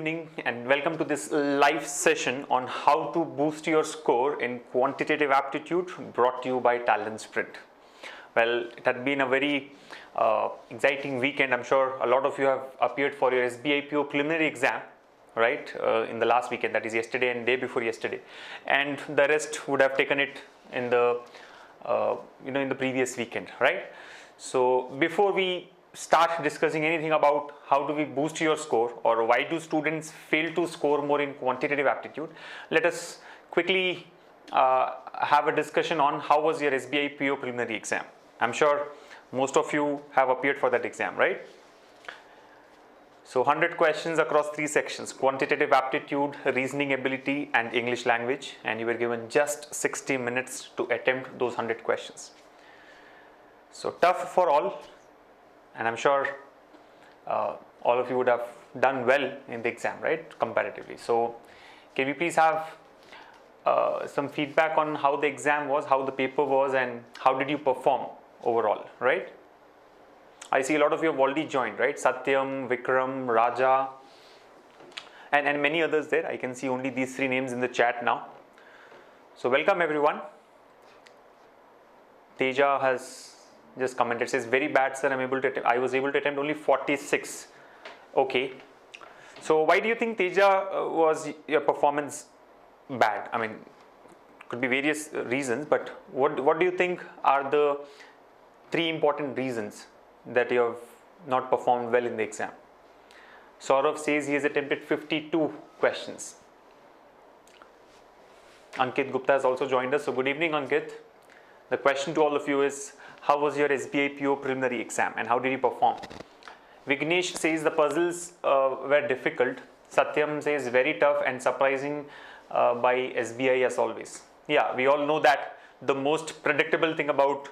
evening and welcome to this live session on how to boost your score in Quantitative Aptitude, brought to you by TalentSprint. Well, it had been a very exciting weekend. I'm sure a lot of you have appeared for your SBIPO preliminary exam, right, in the last weekend, that is yesterday and day before yesterday, and the rest would have taken it in the in the previous weekend, right? So before we start discussing anything about how do we boost your score or why do students fail to score more in quantitative aptitude, let us quickly have a discussion on how was your SBI PO preliminary exam. I'm sure most of you have appeared for that exam, right? So 100 questions across 3 sections: quantitative aptitude, reasoning ability and English language, and you were given just 60 minutes to attempt those 100 questions. So tough for all, and I'm sure all of you would have done well in the exam, right, comparatively. So can we please have some feedback on how the exam was, how the paper was, and how did you perform overall, right? I see a lot of you have already joined, right? Satyam, Vikram, Raja, and many others there. I can see only these 3 names in the chat now. So welcome everyone. Teja has just commented, says, very bad sir, I was able to attempt only 46. Okay. So why do you think, Teja, was your performance bad? I mean, could be various reasons, but what do you think are the 3 important reasons that you have not performed well in the exam? Saurav says he has attempted 52 questions. Ankit Gupta has also joined us. So good evening, Ankit. The question to all of you is, how was your SBI PO preliminary exam and how did you perform? Vignesh says the puzzles were difficult. Satyam says very tough and surprising by SBI as always. Yeah, we all know that the most predictable thing about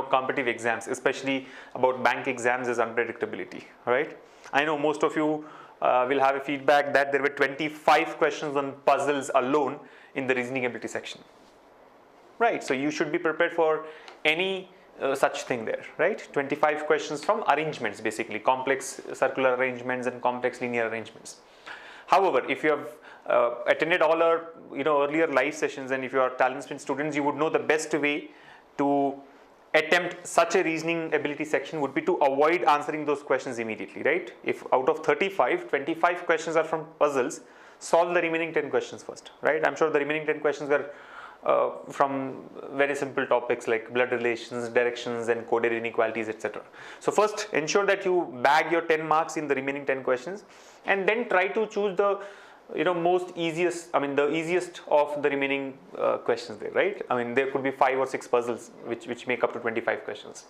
competitive exams, especially about bank exams, is unpredictability, right? I know most of you will have a feedback that there were 25 questions on puzzles alone in the reasoning ability section, right? So you should be prepared for any such thing there, right? 25 questions from arrangements, basically complex circular arrangements and complex linear arrangements. However, if you have attended all our earlier live sessions, and if you are TalentSprint students, you would know the best way to attempt such a reasoning ability section would be to avoid answering those questions immediately, right? If out of 35, 25 questions are from puzzles, solve the remaining 10 questions first, right? I'm sure the remaining 10 questions were from very simple topics like blood relations, directions and coded inequalities, etc. So first ensure that you bag your 10 marks in the remaining 10 questions, and then try to choose the the easiest of the remaining questions there, right? I mean, there could be 5 or 6 puzzles which make up to 25 questions.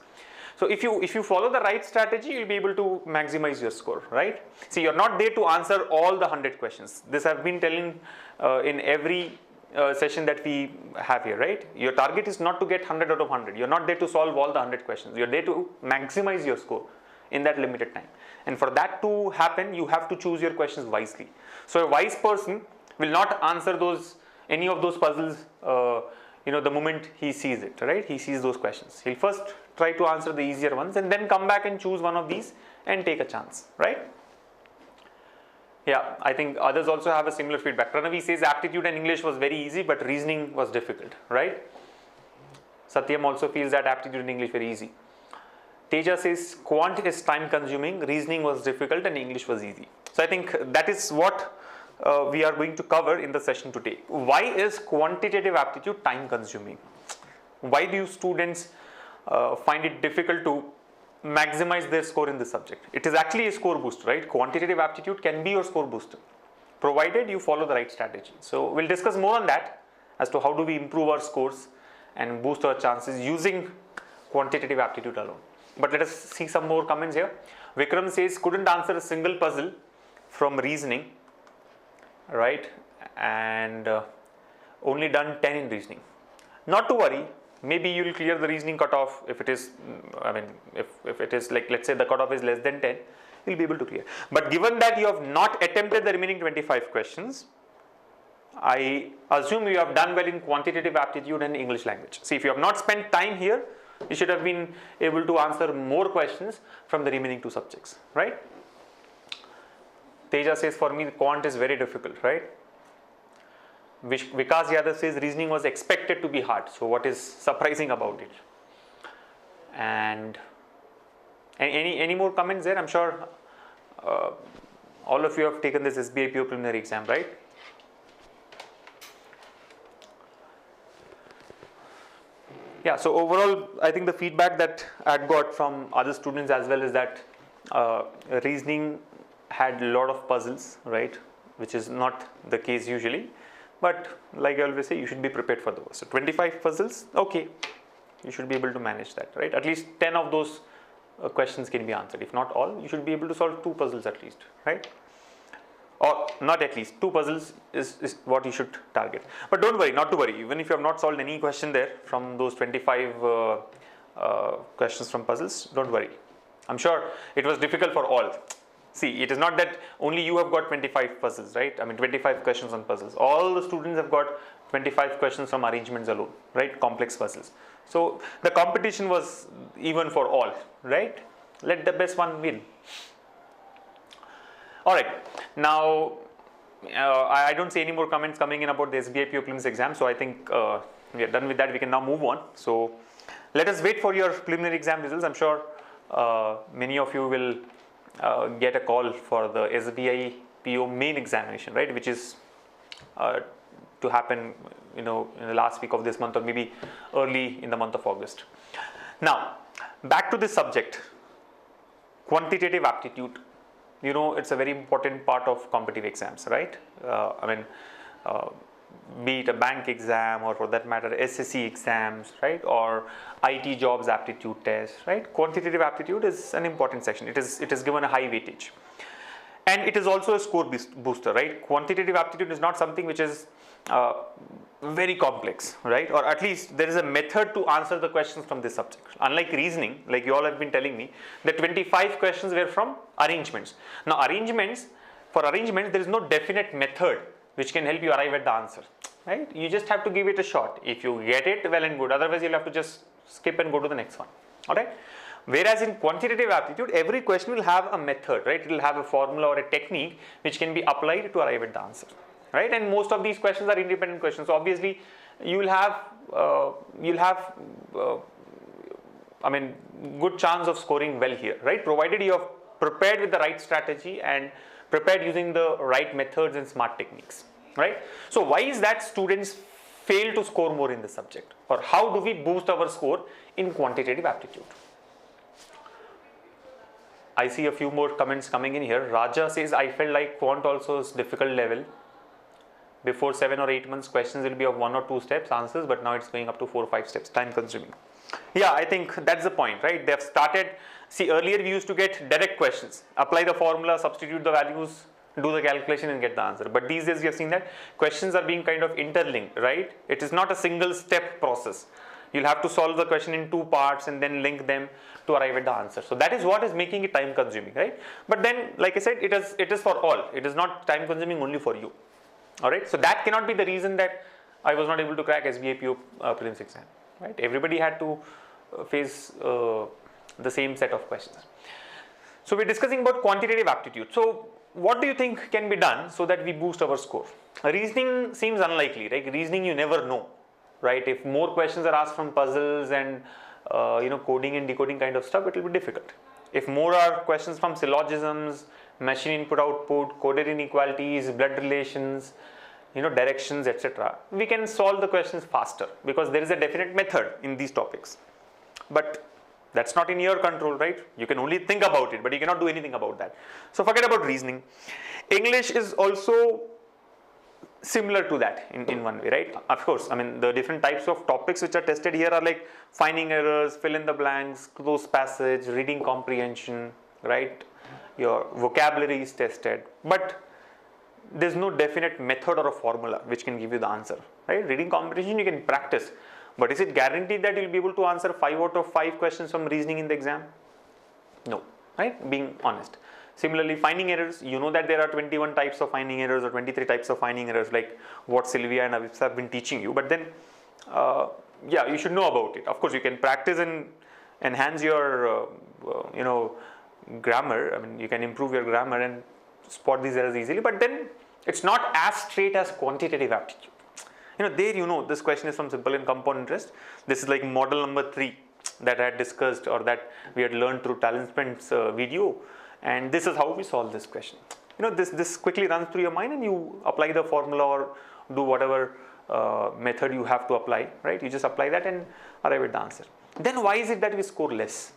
So if you follow the right strategy, you'll be able to maximize your score, right? See, you're not there to answer all the 100 questions. This I've been telling in every session that we have here, right? Your target is not to get 100 out of 100. You're not there to solve all the 100 questions. You're there to maximize your score in that limited time. And for that to happen, you have to choose your questions wisely. So a wise person will not answer any of those puzzles the moment he sees it, right? He sees those questions. He'll first try to answer the easier ones and then come back and choose one of these and take a chance, right? Yeah, I think others also have a similar feedback. Pranavi says aptitude and English was very easy, but reasoning was difficult, right? Satyam also feels that aptitude and English very easy. Teja says quant is time consuming, reasoning was difficult and English was easy. So I think that is what we are going to cover in the session today. Why is quantitative aptitude time consuming? Why do you students find it difficult to maximize their score in this subject? It is actually a score booster, right? Quantitative aptitude can be your score booster, provided you follow the right strategy. So we'll discuss more on that as to how do we improve our scores and boost our chances using quantitative aptitude alone. But let us see some more comments here. Vikram says couldn't answer a single puzzle from reasoning, right? And only done 10 in reasoning. Not to worry. Maybe you will clear the reasoning cutoff if it is, if it is like, let's say the cutoff is less than 10, you'll be able to clear. But given that you have not attempted the remaining 25 questions, I assume you have done well in quantitative aptitude and English language. See, if you have not spent time here, you should have been able to answer more questions from the remaining 2 subjects, right? Teja says for me quant is very difficult, right? Vikas Yadav says reasoning was expected to be hard. So what is surprising about it? And any more comments there? I'm sure all of you have taken this SBI PO preliminary exam, right? Yeah, so overall, I think the feedback that I had got from other students as well is that reasoning had a lot of puzzles, right? Which is not the case usually. But like I always say, you should be prepared for those. So 25 puzzles, okay, you should be able to manage that, right? At least 10 of those questions can be answered. If not all, you should be able to solve 2 puzzles at least, right? Or not at least, 2 puzzles is what you should target. But don't worry, not to worry. Even if you have not solved any question there from those 25 questions from puzzles, don't worry. I'm sure it was difficult for all. See, it is not that only you have got 25 puzzles, right? I mean 25 questions on puzzles. All the students have got 25 questions from arrangements alone, right? Complex puzzles. So the competition was even for all, right? Let the best one win. Alright, now I don't see any more comments coming in about the SBI PO prelims exam. So I think we are done with that. We can now move on. So let us wait for your preliminary exam results. I'm sure many of you will get a call for the SBI PO main examination, right, which is to happen, in the last week of this month or maybe early in the month of August. Now, back to this subject, quantitative aptitude. It's a very important part of competitive exams, right? Be it a bank exam or for that matter SSC exams, right, or IT jobs aptitude test, right? Quantitative aptitude is an important section. It is given a high weightage, and it is also a score booster, right? Quantitative aptitude is not something which is very complex, right? Or at least there is a method to answer the questions from this subject. Unlike reasoning, like you all have been telling me, the 25 questions were from arrangements. Now for arrangements there is no definite method which can help you arrive at the answer, right? You just have to give it a shot. If you get it, well and good. Otherwise, you'll have to just skip and go to the next one, all right? Whereas in quantitative aptitude, every question will have a method, right? It will have a formula or a technique which can be applied to arrive at the answer, right? And most of these questions are independent questions. So obviously, you will have good chance of scoring well here, right? Provided you have prepared with the right strategy and prepared using the right methods and smart techniques, right? So why is that students fail to score more in this subject, or how do we boost our score in quantitative aptitude? I see a few more comments coming in here. Raja says, I felt like quant also is difficult level. Before 7 or 8 months, questions will be of 1 or 2 steps answers, but now it's going up to 4 or 5 steps, time consuming. Yeah, I think that's the point, right? They've started, see, earlier we used to get direct questions, apply the formula, substitute the values, do the calculation and get the answer. But these days we have seen that questions are being kind of interlinked, right? It is not a single step process. You'll have to solve the question in 2 parts and then link them to arrive at the answer. So that is what is making it time consuming, right? But then, like I said, it is for all. It is not time consuming only for you. All right. So that cannot be the reason that I was not able to crack SBI PO prelims exam, right? Everybody had to face the same set of questions. So we're discussing about quantitative aptitude. So what do you think can be done so that we boost our score? Reasoning seems unlikely, right? Reasoning, you never know, right? If more questions are asked from puzzles and coding and decoding kind of stuff, it will be difficult. If more are questions from syllogisms, machine input output, coded inequalities, blood relations, directions, etc., we can solve the questions faster because there is a definite method in these topics. But that's not in your control, right? You can only think about it, but you cannot do anything about that. So forget about reasoning. English is also similar to that in one way, right? Of course, the different types of topics which are tested here are like finding errors, fill in the blanks, close passage, reading comprehension, right? Your vocabulary is tested, but there's no definite method or a formula which can give you the answer, right? Reading comprehension you can practice, but is it guaranteed that you'll be able to answer 5 out of 5 questions from reasoning in the exam? No, right? Being honest. Similarly, finding errors, you know that there are 21 types of finding errors or 23 types of finding errors, like what Sylvia and Avipsa have been teaching you, but then yeah, you should know about it. Of course, you can practice and enhance your grammar. You can improve your grammar and spot these errors easily, but then it's not as straight as quantitative aptitude. There this question is from simple and compound interest. This is like model number 3 that I had discussed, or that we had learned through TalentSprint's video, and this is how we solve this question. This quickly runs through your mind, and you apply the formula or do whatever method you have to apply, right? You just apply that and arrive at the answer. Then why is it that we score less?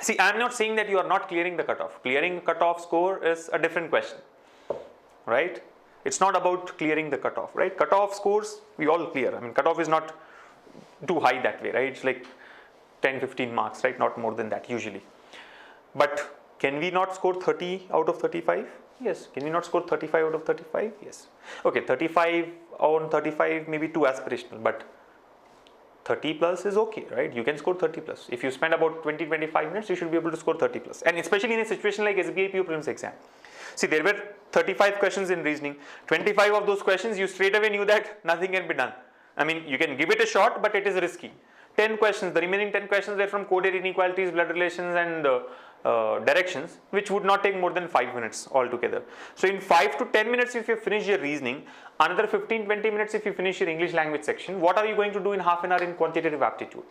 See, I am not saying that you are not clearing the cutoff. Clearing cutoff score is a different question, right? It's not about clearing the cutoff, right? Cutoff scores we all clear. I mean, cutoff is not too high that way, right? It's like 10-15 marks, right? Not more than that usually. But can we not score 30 out of 35? Yes. Can we not score 35 out of 35? Yes. Okay, 35 on 35 may be too aspirational, but 30 plus is okay, right? You can score 30 plus. If you spend about 20-25 minutes, you should be able to score 30 plus. And especially in a situation like SBI PO prelims exam. See, there were 35 questions in reasoning. 25 of those questions, you straight away knew that nothing can be done. I mean, you can give it a shot, but it is risky. 10 questions, the remaining 10 questions were from coded inequalities, blood relations, and directions, which would not take more than 5 minutes altogether. So in 5 to 10 minutes, if you finish your reasoning, another 15-20 minutes if you finish your English language section, what are you going to do in half an hour in quantitative aptitude?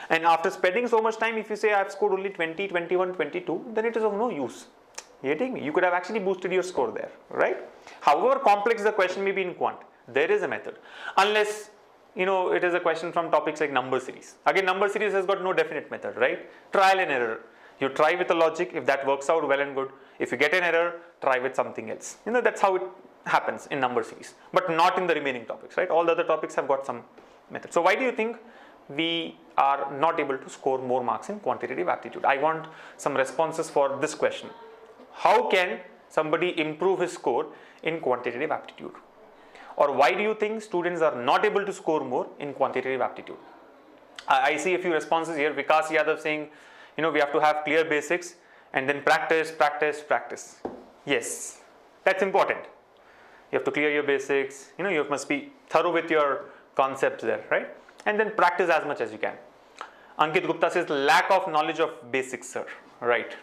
And after spending so much time, if you say I have scored only 20, 21, 22, then it is of no use. You getting me? You could have actually boosted your score there, right? However complex the question may be in quant, there is a method. Unless it is a question from topics like number series. Again, number series has got no definite method, right? Trial and error. You try with a logic. If that works out, well and good. If you get an error, try with something else. That's how it happens in number series, but not in the remaining topics, right? All the other topics have got some method. So why do you think we are not able to score more marks in quantitative aptitude? I want some responses for this question. How can somebody improve his score in quantitative aptitude? Or why do you think students are not able to score more in quantitative aptitude? I see a few responses here. Vikas Yadav saying, we have to have clear basics and then practice. Yes, that's important. You have to clear your basics. You must be thorough with your concepts there, right? And then practice as much as you can. Ankit Gupta says, lack of knowledge of basics, sir. Right.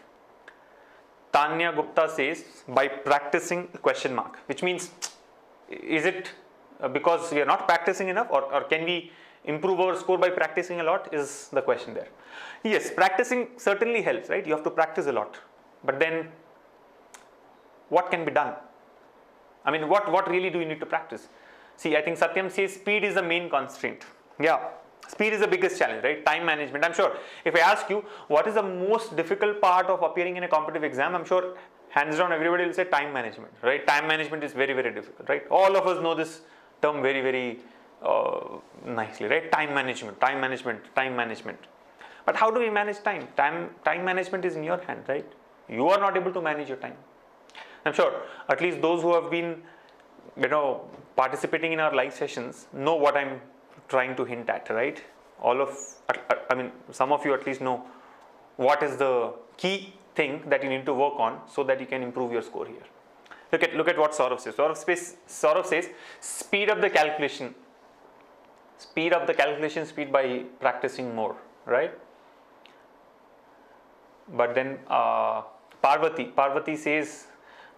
Tanya Gupta says, by practicing ? Which means, is it because we are not practicing enough, or can we improve our score by practicing a lot, is the question there. Yes, practicing certainly helps, right? You have to practice a lot. But then, what can be done? I mean, what really do you need to practice? See, I think Satyam says speed is the main constraint. Yeah, speed is the biggest challenge, right? Time management. I'm sure if I ask you what is the most difficult part of appearing in a competitive exam, I'm sure hands down everybody will say time management, right? Time management is very, very difficult, right? All of us know this term very, very nicely, right? Time management. But how do we manage time? Time management is in your hand, right? You are not able to manage your time. I'm sure at least those who have been, participating in our live sessions know what I'm trying to hint at, right? Some of you at least know what is the key thing that you need to work on so that you can improve your score here. Look at what Saurav says. Saurav says, speed up the calculation speed by practicing more, right? But then Parvati says,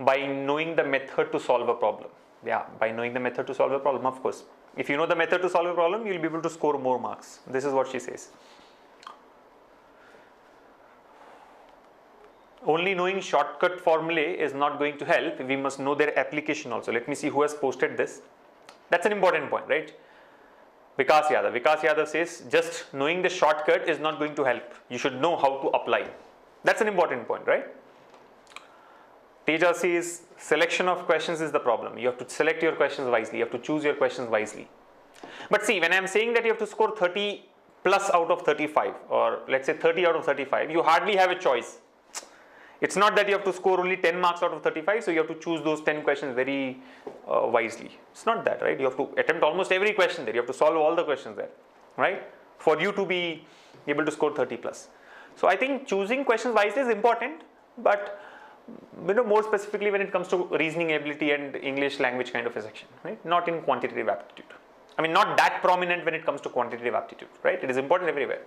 by knowing the method to solve a problem. Yeah, by knowing the method to solve a problem, of course. If you know the method to solve a problem, you'll be able to score more marks. This is what she says. Only knowing shortcut formulae is not going to help. We must know their application also. Let me see who has posted this. That's an important point, right? Vikas Yadav says, just knowing the shortcut is not going to help. You should know how to apply. That's an important point, right? Teja says, selection of questions is the problem. You have to select your questions wisely. You have to choose your questions wisely. But see, when I'm saying that you have to score 30 plus out of 35, or let's say 30 out of 35, you hardly have a choice. It's not that you have to score only 10 marks out of 35, so you have to choose those 10 questions very wisely. It's not that, right? You have to attempt almost every question there. You have to solve all the questions there, right? For you to be able to score 30 plus. So I think choosing questions wisely is important, but more specifically when it comes to reasoning ability and English language kind of a section, right? Not in quantitative aptitude. Not that prominent when it comes to quantitative aptitude, right? It is important everywhere.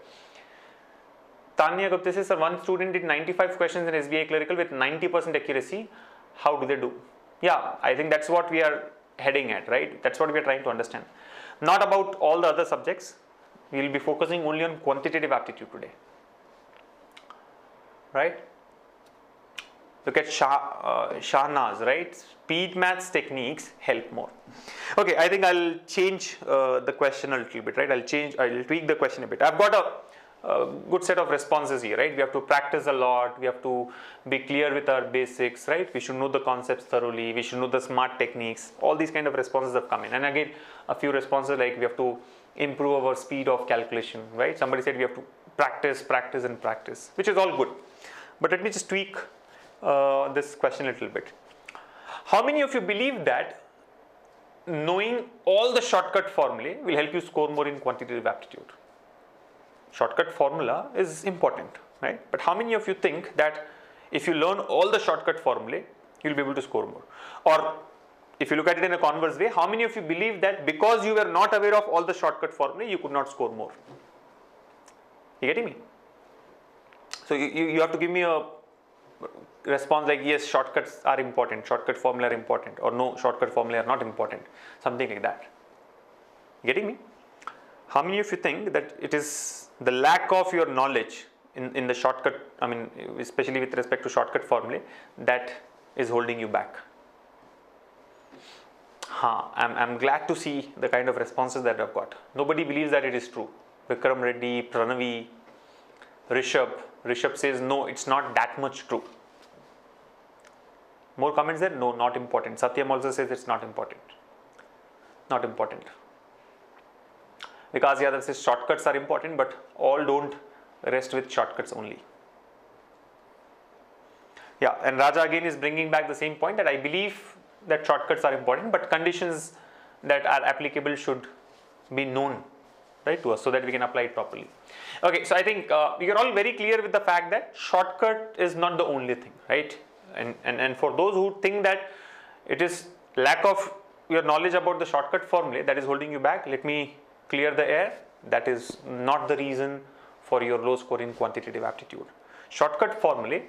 Tanya Gupta says, sir, one student did 95 questions in SBI clerical with 90% accuracy. how do they do? Yeah, I think that's what we are heading at, right? That's what we are trying to understand. Not about all the other subjects. We will be focusing only on quantitative aptitude today, right? Look at Shahnaz, right? Speed maths techniques help more. Okay, I think I'll change the question a little bit, right? I'll tweak the question a bit. I've got a good set of responses here, right? We have to practice a lot. We have to be clear with our basics, right? We should know the concepts thoroughly. We should know the smart techniques. All these kind of responses have come in. And again, a few responses like we have to improve our speed of calculation, right? Somebody said we have to practice, practice and practice, which is all good. But let me just tweak this question a little bit. How many of you believe that knowing all the shortcut formulae will help you score more in quantitative aptitude? Shortcut formula is important, right? But how many of you think that if you learn all the shortcut formulae, you'll be able to score more? Or if you look at it in a converse way, how many of you believe that because you were not aware of all the shortcut formulae, you could not score more? You getting me? So you have to give me a response like yes, shortcuts are important, shortcut formula are important, or no, shortcut formula are not important, something like that. Getting me? How many of you think that it is the lack of your knowledge in the shortcut, I mean especially with respect to shortcut formulae, that is holding you back? I'm glad to see the kind of responses that I've got. Nobody believes that it is true. Vikram Reddy, Pranavi, Rishabh says no, it's not that much true. More comments there? No, not important. Satyam also says it's not important. Not important. Vikas Yadav says shortcuts are important, but all don't rest with shortcuts only. Yeah, and Raja again is bringing back the same point that I believe that shortcuts are important, but conditions that are applicable should be known, right, to us so that we can apply it properly. Okay, so I think you're all very clear with the fact that shortcut is not the only thing, right? And for those who think that it is lack of your knowledge about the shortcut formula that is holding you back, let me clear the air. That is not the reason for your low score in quantitative aptitude. Shortcut formulae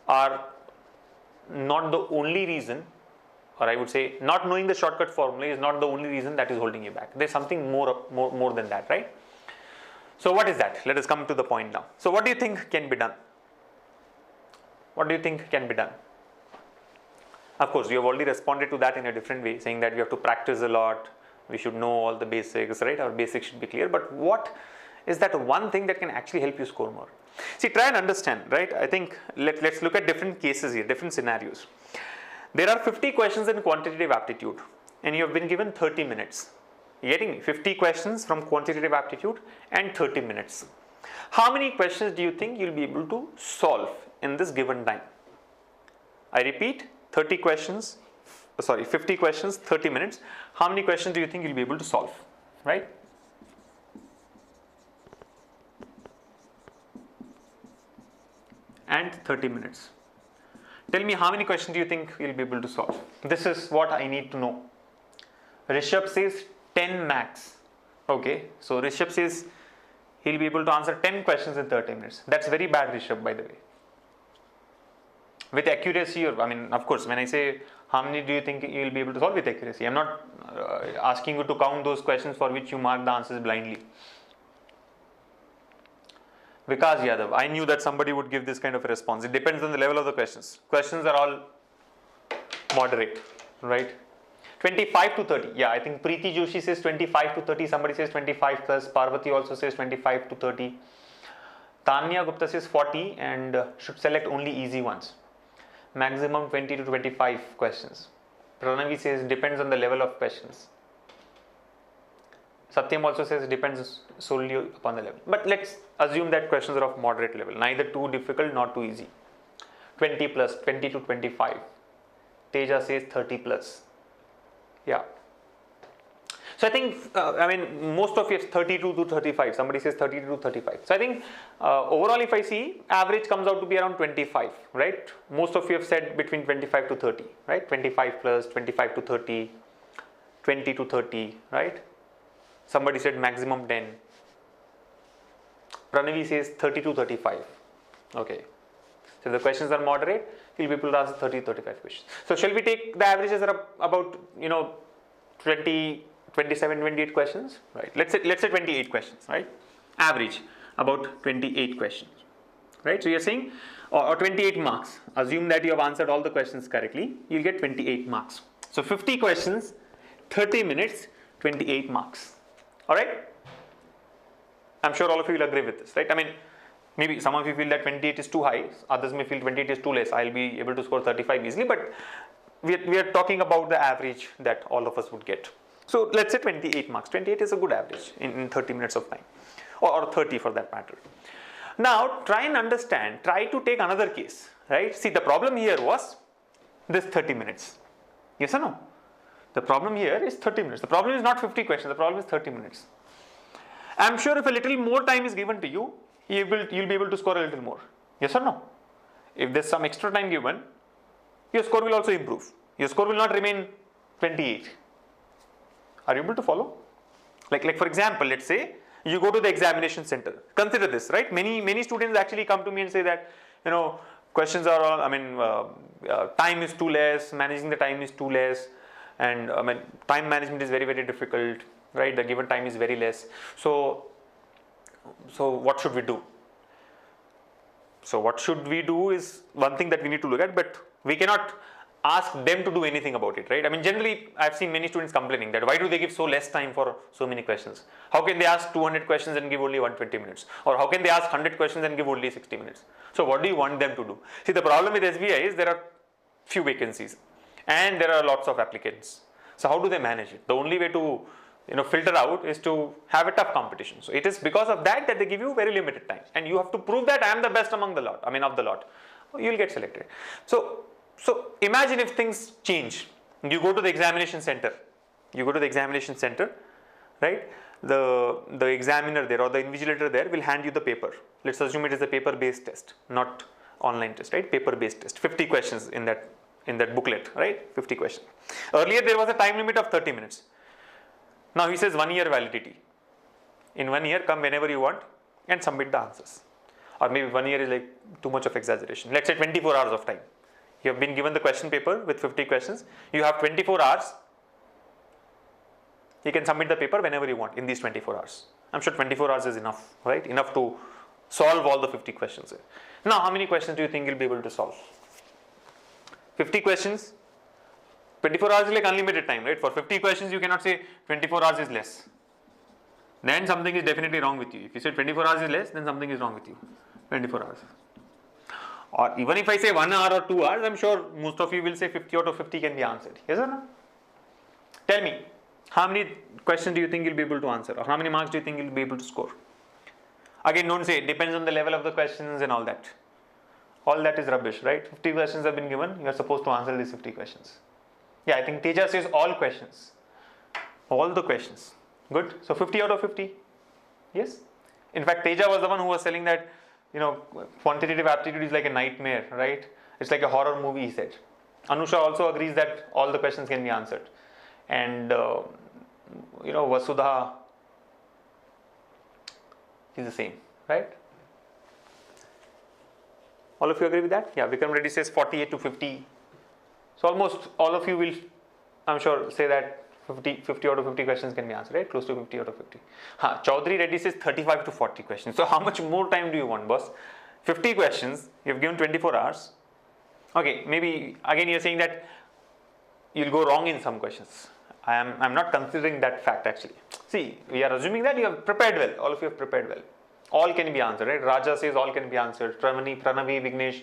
are not the only reason, or I would say not knowing the shortcut formula is not the only reason that is holding you back. There's something more than that, right? So what is that? Let us come to the point now. So what do you think can be done? What do you think can be done? Of course, you have already responded to that in a different way, saying that we have to practice a lot, we should know all the basics, right? Our basics should be clear. But what is that one thing that can actually help you score more? See, try and understand, right? I think let's look at different cases here, different scenarios. There are 50 questions in quantitative aptitude and you have been given 30 minutes. You getting me? 50 questions from quantitative aptitude and 30 minutes. How many questions do you think you'll be able to solve in this given time? I repeat, 50 questions, 30 minutes. How many questions do you think you'll be able to solve, right? And 30 minutes. Tell me how many questions do you think you'll be able to solve? This is what I need to know. Rishabh says 10 max. Okay, so Rishabh says he'll be able to answer 10 questions in 30 minutes. That's very bad, Rishabh, by the way. With accuracy, or I mean, of course, when I say how many do you think you'll be able to solve with accuracy, I'm not asking you to count those questions for which you mark the answers blindly. Vikas Yadav, I knew that somebody would give this kind of a response. It depends on the level of the questions. Questions are all moderate, right? 25 to 30. Yeah, I think Preeti Joshi says 25 to 30. Somebody says 25 plus. Parvati also says 25 to 30. Tanya Gupta says 40 and should select only easy ones. Maximum 20 to 25 questions. Pranavi says depends on the level of questions. Satyam also says depends solely upon the level. But let's assume that questions are of moderate level, neither too difficult nor too easy. 20 plus, 20 to 25. Teja says 30 plus. Yeah. So I think, most of you have 32 to 35. Somebody says 32 to 35. So I think overall, if I see, average comes out to be around 25, right? Most of you have said between 25 to 30, right? 25 plus, 25 to 30, 20 to 30, right? Somebody said maximum 10. Pranavi says 30 to 35. Okay. So the questions are moderate. you'll be able to answer 30, 35 questions. So shall we take the averages are about 20, 27, 28 questions, right? Let's say 28 questions, right? Average about 28 questions, right? So you're saying or 28 marks. Assume that you have answered all the questions correctly, you'll get 28 marks. So 50 questions, 30 minutes, 28 marks. All right? I'm sure all of you will agree with this, right? I mean, maybe some of you feel that 28 is too high, others may feel 28 is too less. I'll be able to score 35 easily, but we are talking about the average that all of us would get. So let's say 28 marks. 28 is a good average in 30 minutes of time, or 30 for that matter. Now try and understand, try to take another case, right? See, the problem here was this 30 minutes. Yes or no? The problem here is 30 minutes. The problem is not 50 questions, the problem is 30 minutes. I'm sure if a little more time is given to you, you'll be able to score a little more. Yes or no? If there's some extra time given, your score will also improve. Your score will not remain 28. Are you able to follow? Like for example, let's say you go to the examination center. Consider this, right? Many students actually come to me and say that, questions are all, time is too less, managing the time is too less, and time management is very, very difficult, right? The given time is very less. So what should we do? So what should we do is one thing that we need to look at, but we cannot ask them to do anything about it, right? Generally, I've seen many students complaining that why do they give so less time for so many questions? How can they ask 200 questions and give only 120 minutes? Or how can they ask 100 questions and give only 60 minutes? So what do you want them to do? See, the problem with SBI is there are few vacancies and there are lots of applicants. So how do they manage it? The only way to filter out is to have a tough competition. So it is because of that they give you very limited time, and you have to prove that I am the best among the lot, of the lot. You will get selected. So imagine if things change. You go to the examination center. Right? The examiner there or the invigilator there will hand you the paper. Let's assume it is a paper-based test, not online test, right? Paper-based test. 50 questions in that booklet, right? 50 questions. Earlier there was a time limit of 30 minutes. Now he says 1 year validity. In 1 year, come whenever you want and submit the answers. Or maybe 1 year is like too much of exaggeration. Let's say 24 hours of time. You have been given the question paper with 50 questions. You have 24 hours. You can submit the paper whenever you want in these 24 hours. I'm sure 24 hours is enough, right? Enough to solve all the 50 questions. Now, how many questions do you think you'll be able to solve? 50 questions. 24 hours is like unlimited time, right? For 50 questions, you cannot say 24 hours is less. Then something is definitely wrong with you. If you say 24 hours is less, then something is wrong with you. 24 hours. Or even if I say 1 hour or 2 hours, I'm sure most of you will say 50 out of 50 can be answered. Yes or no? Tell me, how many questions do you think you'll be able to answer? Or how many marks do you think you'll be able to score? Again, don't say it depends on the level of the questions and all that. All that is rubbish, right? 50 questions have been given. You are supposed to answer these 50 questions. Yeah, I think Teja says all questions. All the questions. Good. So 50 out of 50. Yes. In fact, Teja was the one who was telling that, quantitative aptitude is like a nightmare, right? It's like a horror movie, he said. Anusha also agrees that all the questions can be answered. And, Vasudha is the same, right? All of you agree with that? Yeah, Vikram Reddy says 48 to 50. So almost all of you will, I'm sure, say that 50 out of 50 questions can be answered, right? Close to 50 out of 50. Chaudhary Reddy says 35 to 40 questions. So how much more time do you want, boss? 50 questions, you've given 24 hours. Okay, maybe again you're saying that you'll go wrong in some questions. I'm not considering that fact actually. See, we are assuming that you have prepared well. All of you have prepared well. All can be answered, right? Raja says all can be answered. Pranavi, Vignesh,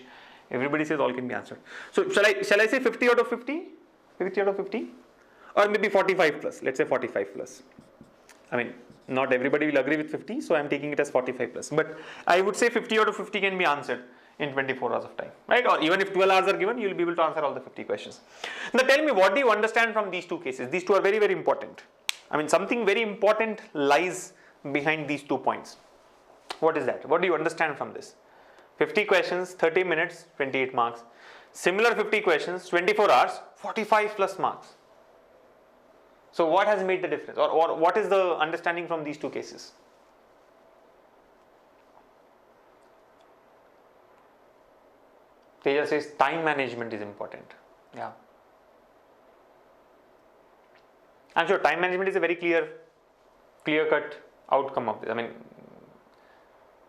everybody says all can be answered. So shall I say 50 out of 50? 50 out of 50? Or maybe 45 plus. Let's say 45 plus. Not everybody will agree with 50, so I'm taking it as 45 plus. But I would say 50 out of 50 can be answered in 24 hours of time, right? Or even if 12 hours are given, you'll be able to answer all the 50 questions. Now tell me, what do you understand from these two cases? These two are very, very important. Something very important lies behind these 2 points. What is that? What do you understand from this? 50 questions, 30 minutes, 28 marks. Similar 50 questions, 24 hours, 45 plus marks. So what has made the difference, or what is the understanding from these two cases? Teja says time management is important. Yeah. I'm sure time management is a very clear-cut outcome of this. I mean,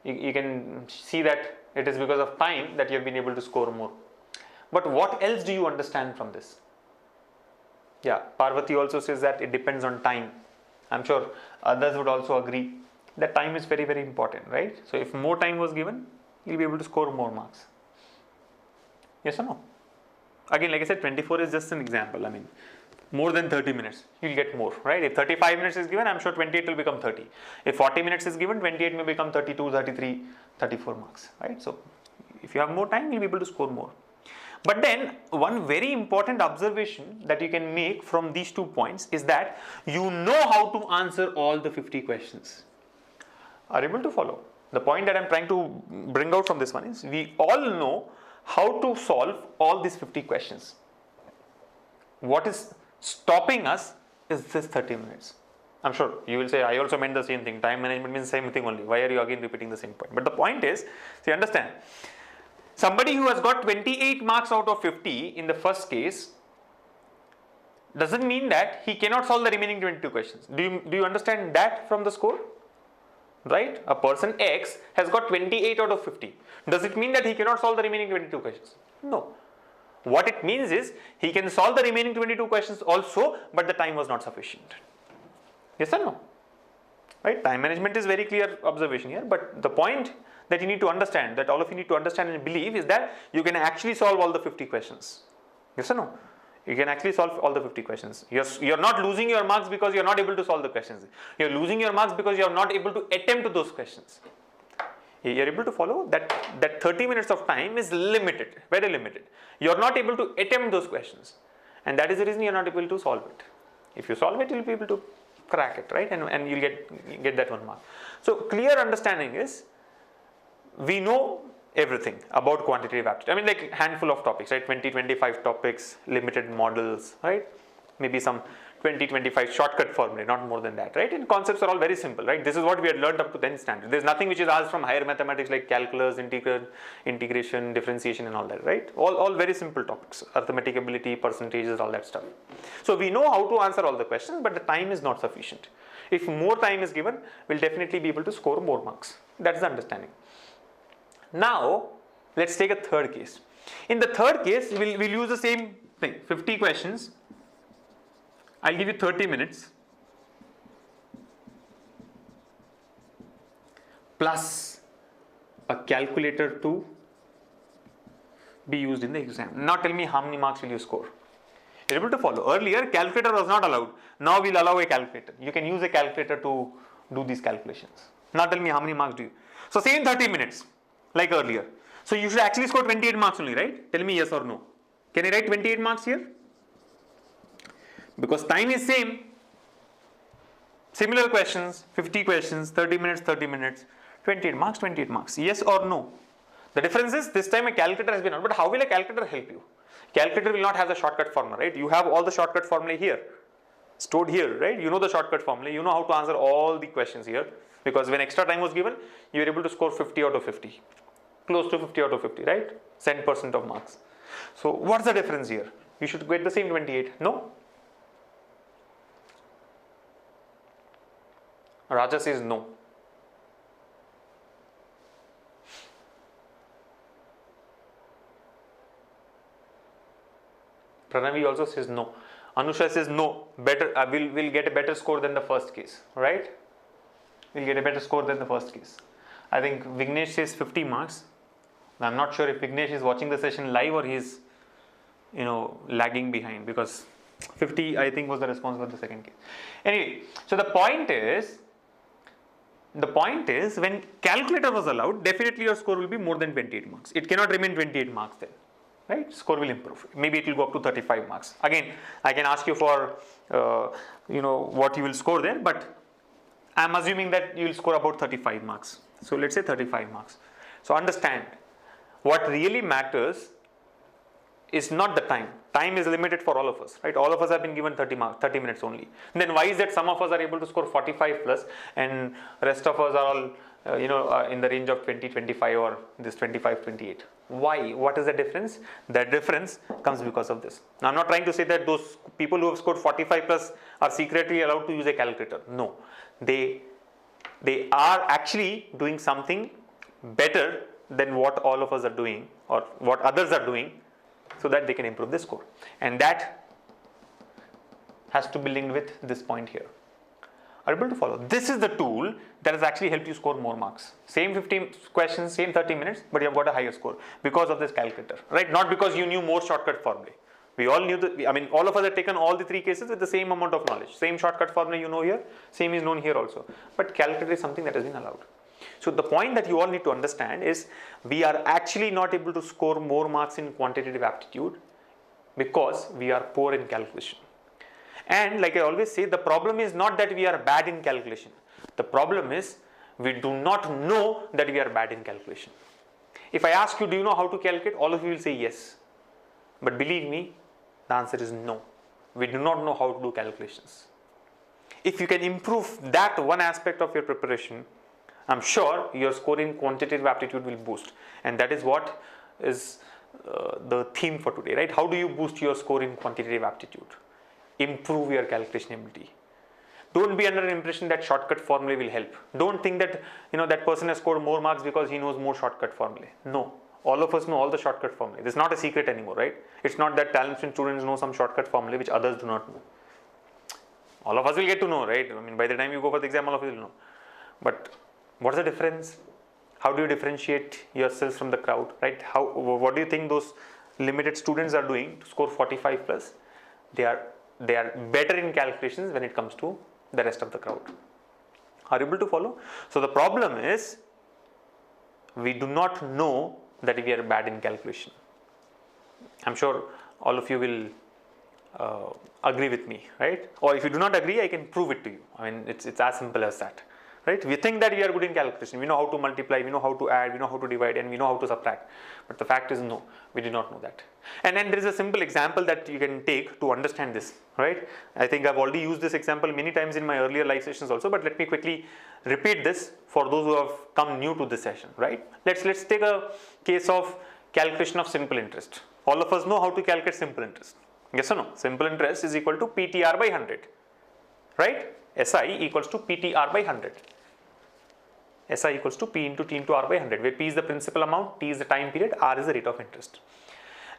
you can see that it is because of time that you have been able to score more. But what else do you understand from this? Yeah, Parvati also says that it depends on time. I'm sure others would also agree that time is very, very important, right? So if more time was given, you'll be able to score more marks. Yes or no? Again, like I said, 24 is just an example. I mean, more than 30 minutes, you'll get more, right? If 35 minutes is given, I'm sure 28 will become 30. If 40 minutes is given, 28 may become 32, 33, 34 marks, right? So if you have more time, you'll be able to score more. But then one very important observation that you can make from these 2 points is that you know how to answer all the 50 questions. Are you able to follow? The point that I'm trying to bring out from this one is we all know how to solve all these 50 questions. What is stopping us is this 30 minutes. I'm sure you will say, I also meant the same thing. Time management means the same thing only. Why are you again repeating the same point? But the point is, see, understand, somebody who has got 28 marks out of 50 in the first case doesn't mean that he cannot solve the remaining 22 questions. Do you understand that from the score? Right? A person X has got 28 out of 50. Does it mean that he cannot solve the remaining 22 questions? No. What it means is he can solve the remaining 22 questions also, but the time was not sufficient. Yes or no? Right? Time management is very clear observation here, but the point that you need to understand, that all of you need to understand and believe, is that you can actually solve all the 50 questions. Yes or no? You can actually solve all the 50 questions. You're not losing your marks because you're not able to solve the questions. You're losing your marks because you're not able to attempt those questions. You're able to follow that 30 minutes of time is limited, very limited. You're not able to attempt those questions. And that is the reason you're not able to solve it. If you solve it, you'll be able to crack it, right? And you'll get that 1 mark. So clear understanding is, we know everything about quantitative aptitude. I mean, like handful of topics, right? 20-25 topics, limited models, right? Maybe some 20-25 shortcut formulae, not more than that, right? And concepts are all very simple, right? This is what we had learned up to 10th standard. There's nothing which is asked from higher mathematics like calculus, integration, differentiation and all that, right? All very simple topics, arithmetic ability, percentages, all that stuff. So we know how to answer all the questions, but the time is not sufficient. If more time is given, we'll definitely be able to score more marks. That's the understanding. Now, let's take a third case. In the third case, we'll use the same thing, 50 questions. I'll give you 30 minutes plus a calculator to be used in the exam. Now tell me how many marks will you score? You're able to follow. Earlier, calculator was not allowed. Now we'll allow a calculator. You can use a calculator to do these calculations. Now tell me how many marks do you? So same 30 minutes like earlier. So you should actually score 28 marks only, right? Tell me yes or no. Can I write 28 marks here? Because time is same. Similar questions, 50 questions, 30 minutes, 28 marks, 28 marks. Yes or no? The difference is this time a calculator has been on. But how will a calculator help you? Calculator will not have the shortcut formula, right? You have all the shortcut formula here, stored here, right? You know the shortcut formula. You know how to answer all the questions here. Because when extra time was given, you were able to score 50 out of 50. Close to 50 out of 50, right? 10% of marks. So what's the difference here? You should get the same 28. No? Raja says no. Pranavi also says no. Anusha says no. Better. We'll get a better score than the first case, right? We'll get a better score than the first case. I think Vignesh says 50 marks. I'm not sure if Vignesh is watching the session live or he's, lagging behind, because 50 I think was the response for the second case. Anyway, so the point is when calculator was allowed, definitely your score will be more than 28 marks. It cannot remain 28 marks then, right? Score will improve. Maybe it will go up to 35 marks. Again, I can ask you for, what you will score there, but I'm assuming that you will score about 35 marks. So let's say 35 marks. So understand, what really matters is not the time. Time is limited for all of us, right? All of us have been given 30 minutes only. Then why is that some of us are able to score 45 plus and rest of us are all in the range of 20, 25 or this 25, 28. Why? What is the difference? The difference comes because of this. Now, I'm not trying to say that those people who have scored 45 plus are secretly allowed to use a calculator. No, they are actually doing something better than what all of us are doing or what others are doing, so that they can improve the score. And that has to be linked with this point here. Are you able to follow? This is the tool that has actually helped you score more marks. Same 15 questions, same 30 minutes, but you have got a higher score because of this calculator, right? Not because you knew more shortcut formulae. We all knew all of us have taken all the 3 cases with the same amount of knowledge. Same shortcut formula you know here, same is known here also. But calculator is something that has been allowed. So the point that you all need to understand is we are actually not able to score more marks in quantitative aptitude because we are poor in calculation. And like I always say, the problem is not that we are bad in calculation. The problem is we do not know that we are bad in calculation. If I ask you, do you know how to calculate? All of you will say yes. But believe me, the answer is no. We do not know how to do calculations. If you can improve that one aspect of your preparation, I'm sure your score in quantitative aptitude will boost. And that is what is the theme for today, right? How do you boost your score in quantitative aptitude? Improve your calculation ability. Don't be under an impression that shortcut formula will help. Don't think that that person has scored more marks because he knows more shortcut formula. No, all of us know all the shortcut formula. This is not a secret anymore, right? It's not that TalentSprint students know some shortcut formula which others do not know. All of us will get to know, right? By the time you go for the exam, all of you will know. But what's the difference? How do you differentiate yourself from the crowd, right? What do you think those limited students are doing to score 45 plus? They are better in calculations when it comes to the rest of the crowd. Are you able to follow? So the problem is we do not know that we are bad in calculation. I'm sure all of you will agree with me, right? Or if you do not agree, I can prove it to you. It's as simple as that. Right? We think that we are good in calculation. We know how to multiply, we know how to add, we know how to divide, and we know how to subtract. But the fact is, no, we do not know that. And then there is a simple example that you can take to understand this, right? I think I've already used this example many times in my earlier live sessions also, but let me quickly repeat this for those who have come new to this session, right? Let's take a case of calculation of simple interest. All of us know how to calculate simple interest. Yes or no? Simple interest is equal to PTR by 100, right? SI equals to PTR by 100. SI equals to P into T into R by 100, where P is the principal amount, T is the time period, R is the rate of interest.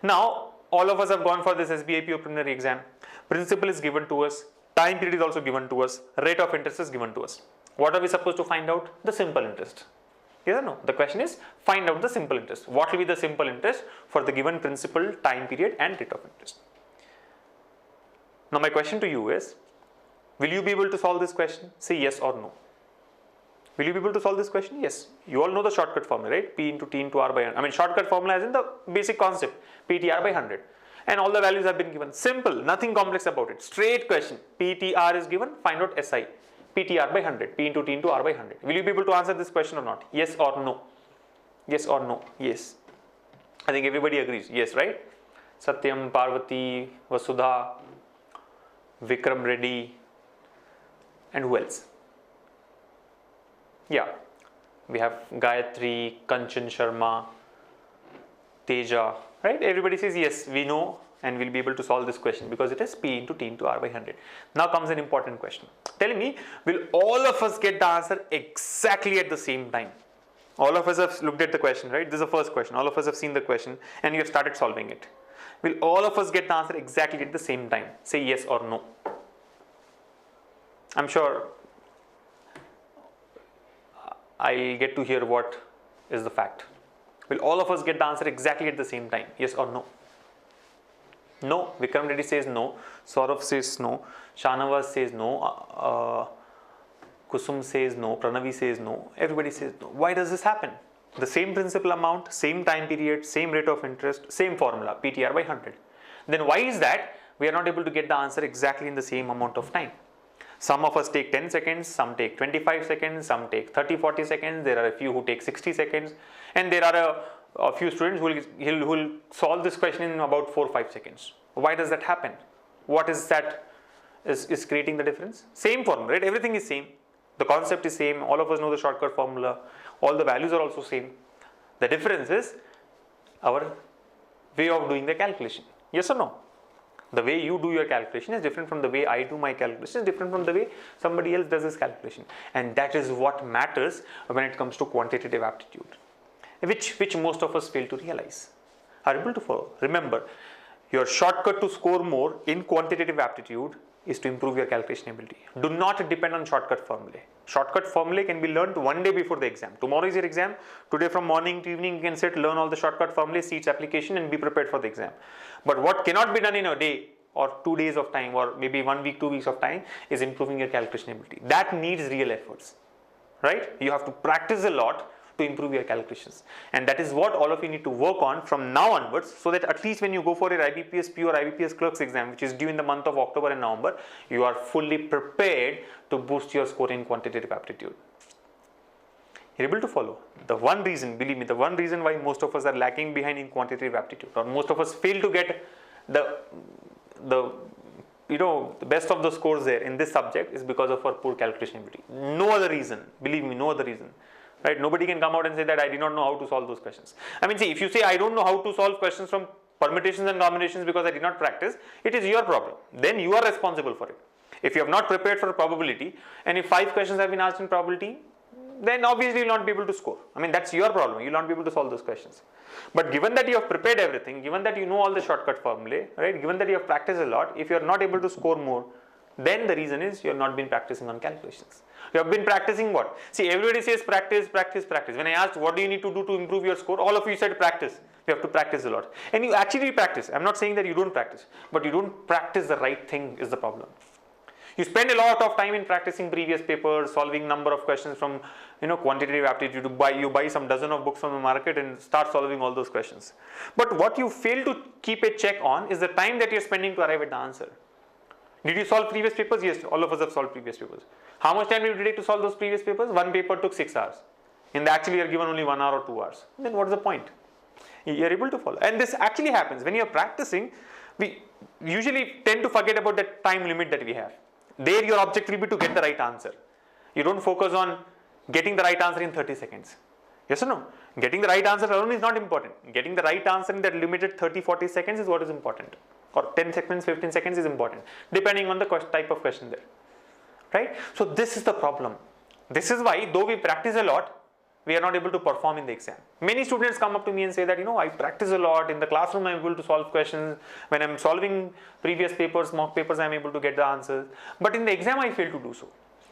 Now, all of us have gone for this SBI PO preliminary exam. Principal is given to us, time period is also given to us, rate of interest is given to us. What are we supposed to find out? The simple interest. Yes or no? The question is, find out the simple interest. What will be the simple interest for the given principal, time period and rate of interest? Now, my question to you is, will you be able to solve this question? Say yes or no. Will you be able to solve this question? Yes. You all know the shortcut formula, right? P into T into R by 100. Shortcut formula as in the basic concept. PTR by 100. And all the values have been given. Simple. Nothing complex about it. Straight question. PTR is given. Find out SI. PTR by 100. P into T into R by 100. Will you be able to answer this question or not? Yes or no? Yes or no? Yes. I think everybody agrees. Yes, right? Satyam, Parvati, Vasudha, Vikram Reddy, and who else? Yeah, we have Gayatri, Kanchan Sharma, Teja, right? Everybody says yes, we know and we'll be able to solve this question because it is P into T into R by 100. Now comes an important question. Tell me, will all of us get the answer exactly at the same time? All of us have looked at the question, right? This is the first question. All of us have seen the question and you have started solving it. Will all of us get the answer exactly at the same time? Say yes or no. I'm sure I'll get to hear what is the fact. Will all of us get the answer exactly at the same time? Yes or no? No. Vikram Reddy says no. Saurav says no. Shanavas says no. Kusum says no. Pranavi says no. Everybody says no. Why does this happen? The same principal amount, same time period, same rate of interest, same formula, PTR by 100. Then why is that we are not able to get the answer exactly in the same amount of time? Some of us take 10 seconds, some take 25 seconds, some take 30-40 seconds, there are a few who take 60 seconds, and there are a few students who will solve this question in about 4-5 seconds. Why does that happen? What is that is creating the difference? Same formula, right? Everything is same. The concept is same. All of us know the shortcut formula. All the values are also same. The difference is our way of doing the calculation. Yes or no? The way you do your calculation is different from the way I do my calculation, is different from the way somebody else does his calculation. And that is what matters when it comes to quantitative aptitude, which most of us fail to realize. Are you able to follow? Remember, your shortcut to score more in quantitative aptitude is to improve your calculation ability. Do not depend on shortcut formulae. Shortcut formulae can be learned one day before the exam. Tomorrow is your exam. Today from morning to evening you can sit, learn all the shortcut formulae, see its application and be prepared for the exam. But what cannot be done in a day or 2 days of time or maybe 1 week, 2 weeks of time is improving your calculation ability. That needs real efforts, right? You have to practice a lot to improve your calculations, and that is what all of you need to work on from now onwards, so that at least when you go for your IBPS P or IBPS clerks exam, which is due in the month of October and November, you are fully prepared to boost your score in quantitative aptitude. You're able to follow? The one reason, believe me, the one reason why most of us are lacking behind in quantitative aptitude, or most of us fail to get the best of the scores there in this subject, is because of our poor calculation ability. No other reason, believe me, no other reason. Right? Nobody can come out and say that I did not know how to solve those questions. I mean, see, if you say I don't know how to solve questions from permutations and combinations because I did not practice, it is your problem. Then you are responsible for it. If you have not prepared for probability, and if 5 questions have been asked in probability, then obviously you will not be able to score. I mean, that's your problem. You will not be able to solve those questions. But given that you have prepared everything, given that you know all the shortcut formulae, right? Given that you have practiced a lot, if you are not able to score more, then the reason is you have not been practicing on calculations. You have been practicing what? See, everybody says practice, practice, practice. When I asked what do you need to do to improve your score, all of you said practice. You have to practice a lot. And you actually practice. I'm not saying that you don't practice, but you don't practice the right thing is the problem. You spend a lot of time in practicing previous papers, solving number of questions from quantitative aptitude. You buy some dozen of books from the market and start solving all those questions. But what you fail to keep a check on is the time that you're spending to arrive at the answer. Did you solve previous papers? Yes, all of us have solved previous papers. How much time did you take to solve those previous papers? One paper took 6 hours. In the actually you are given only 1 hour or 2 hours. Then what is the point? You are able to follow. And this actually happens. When you are practicing, we usually tend to forget about the time limit that we have. There your object will be to get the right answer. You don't focus on getting the right answer in 30 seconds. Yes or no? Getting the right answer alone is not important. Getting the right answer in that limited 30-40 seconds is what is important. Or 10 seconds, 15 seconds is important, depending on the type of question there. Right? So this is the problem. This is why, though we practice a lot, we are not able to perform in the exam. Many students come up to me and say that, I practice a lot. In the classroom, I'm able to solve questions. When I'm solving previous papers, mock papers, I'm able to get the answers. But in the exam, I fail to do so.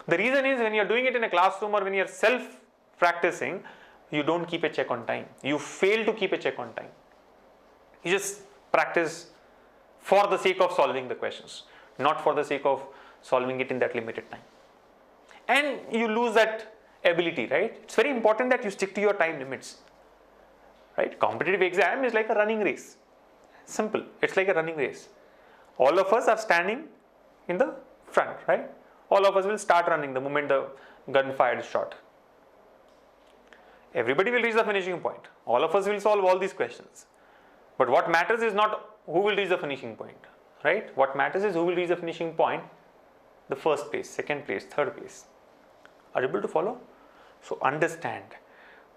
The reason is when you're doing it in a classroom or when you're self-practicing, you don't keep a check on time. You fail to keep a check on time. You just practice for the sake of solving the questions, not for the sake of solving it in that limited time. And you lose that ability, right? It's very important that you stick to your time limits, right? Competitive exam is like a running race. Simple. It's like a running race. All of us are standing in the front, right? All of us will start running the moment the gun fired shot. Everybody will reach the finishing point. All of us will solve all these questions. But what matters is not who will reach the finishing point, right? What matters is who will reach the finishing point, the first place, second place, third place. Are you able to follow? So understand,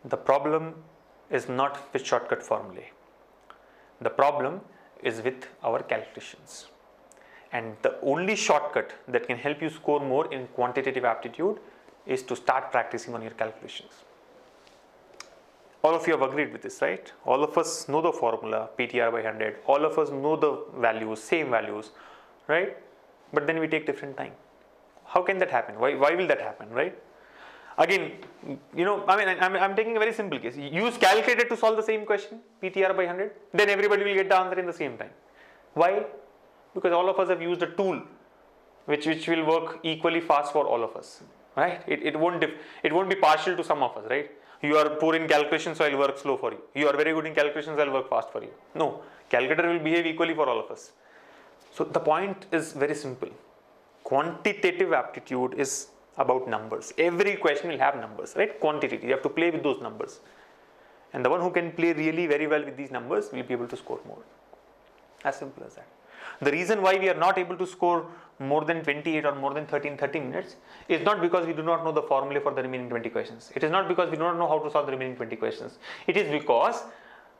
the problem is not with shortcut formulae. The problem is with our calculations. And the only shortcut that can help you score more in quantitative aptitude is to start practicing on your calculations. All of you have agreed with this, right? All of us know the formula, PTR by 100. All of us know the values, same values, right? But then we take different time. How can that happen? Why will that happen, right? Again, I'm taking a very simple case. Use calculator to solve the same question, PTR by 100. Then everybody will get the answer in the same time. Why? Because all of us have used a tool which will work equally fast for all of us, right? It won't be partial to some of us, right? You are poor in calculation, so I'll work slow for you. You are very good in calculations, I'll work fast for you. No, calculator will behave equally for all of us. So the point is very simple. Quantitative aptitude is about numbers. Every question will have numbers, right? Quantitative. You have to play with those numbers. And the one who can play really very well with these numbers will be able to score more. As simple as that. The reason why we are not able to score more than 28 or more than 30 minutes is not because we do not know the formula for the remaining 20 questions. It is not because we do not know how to solve the remaining 20 questions. It is because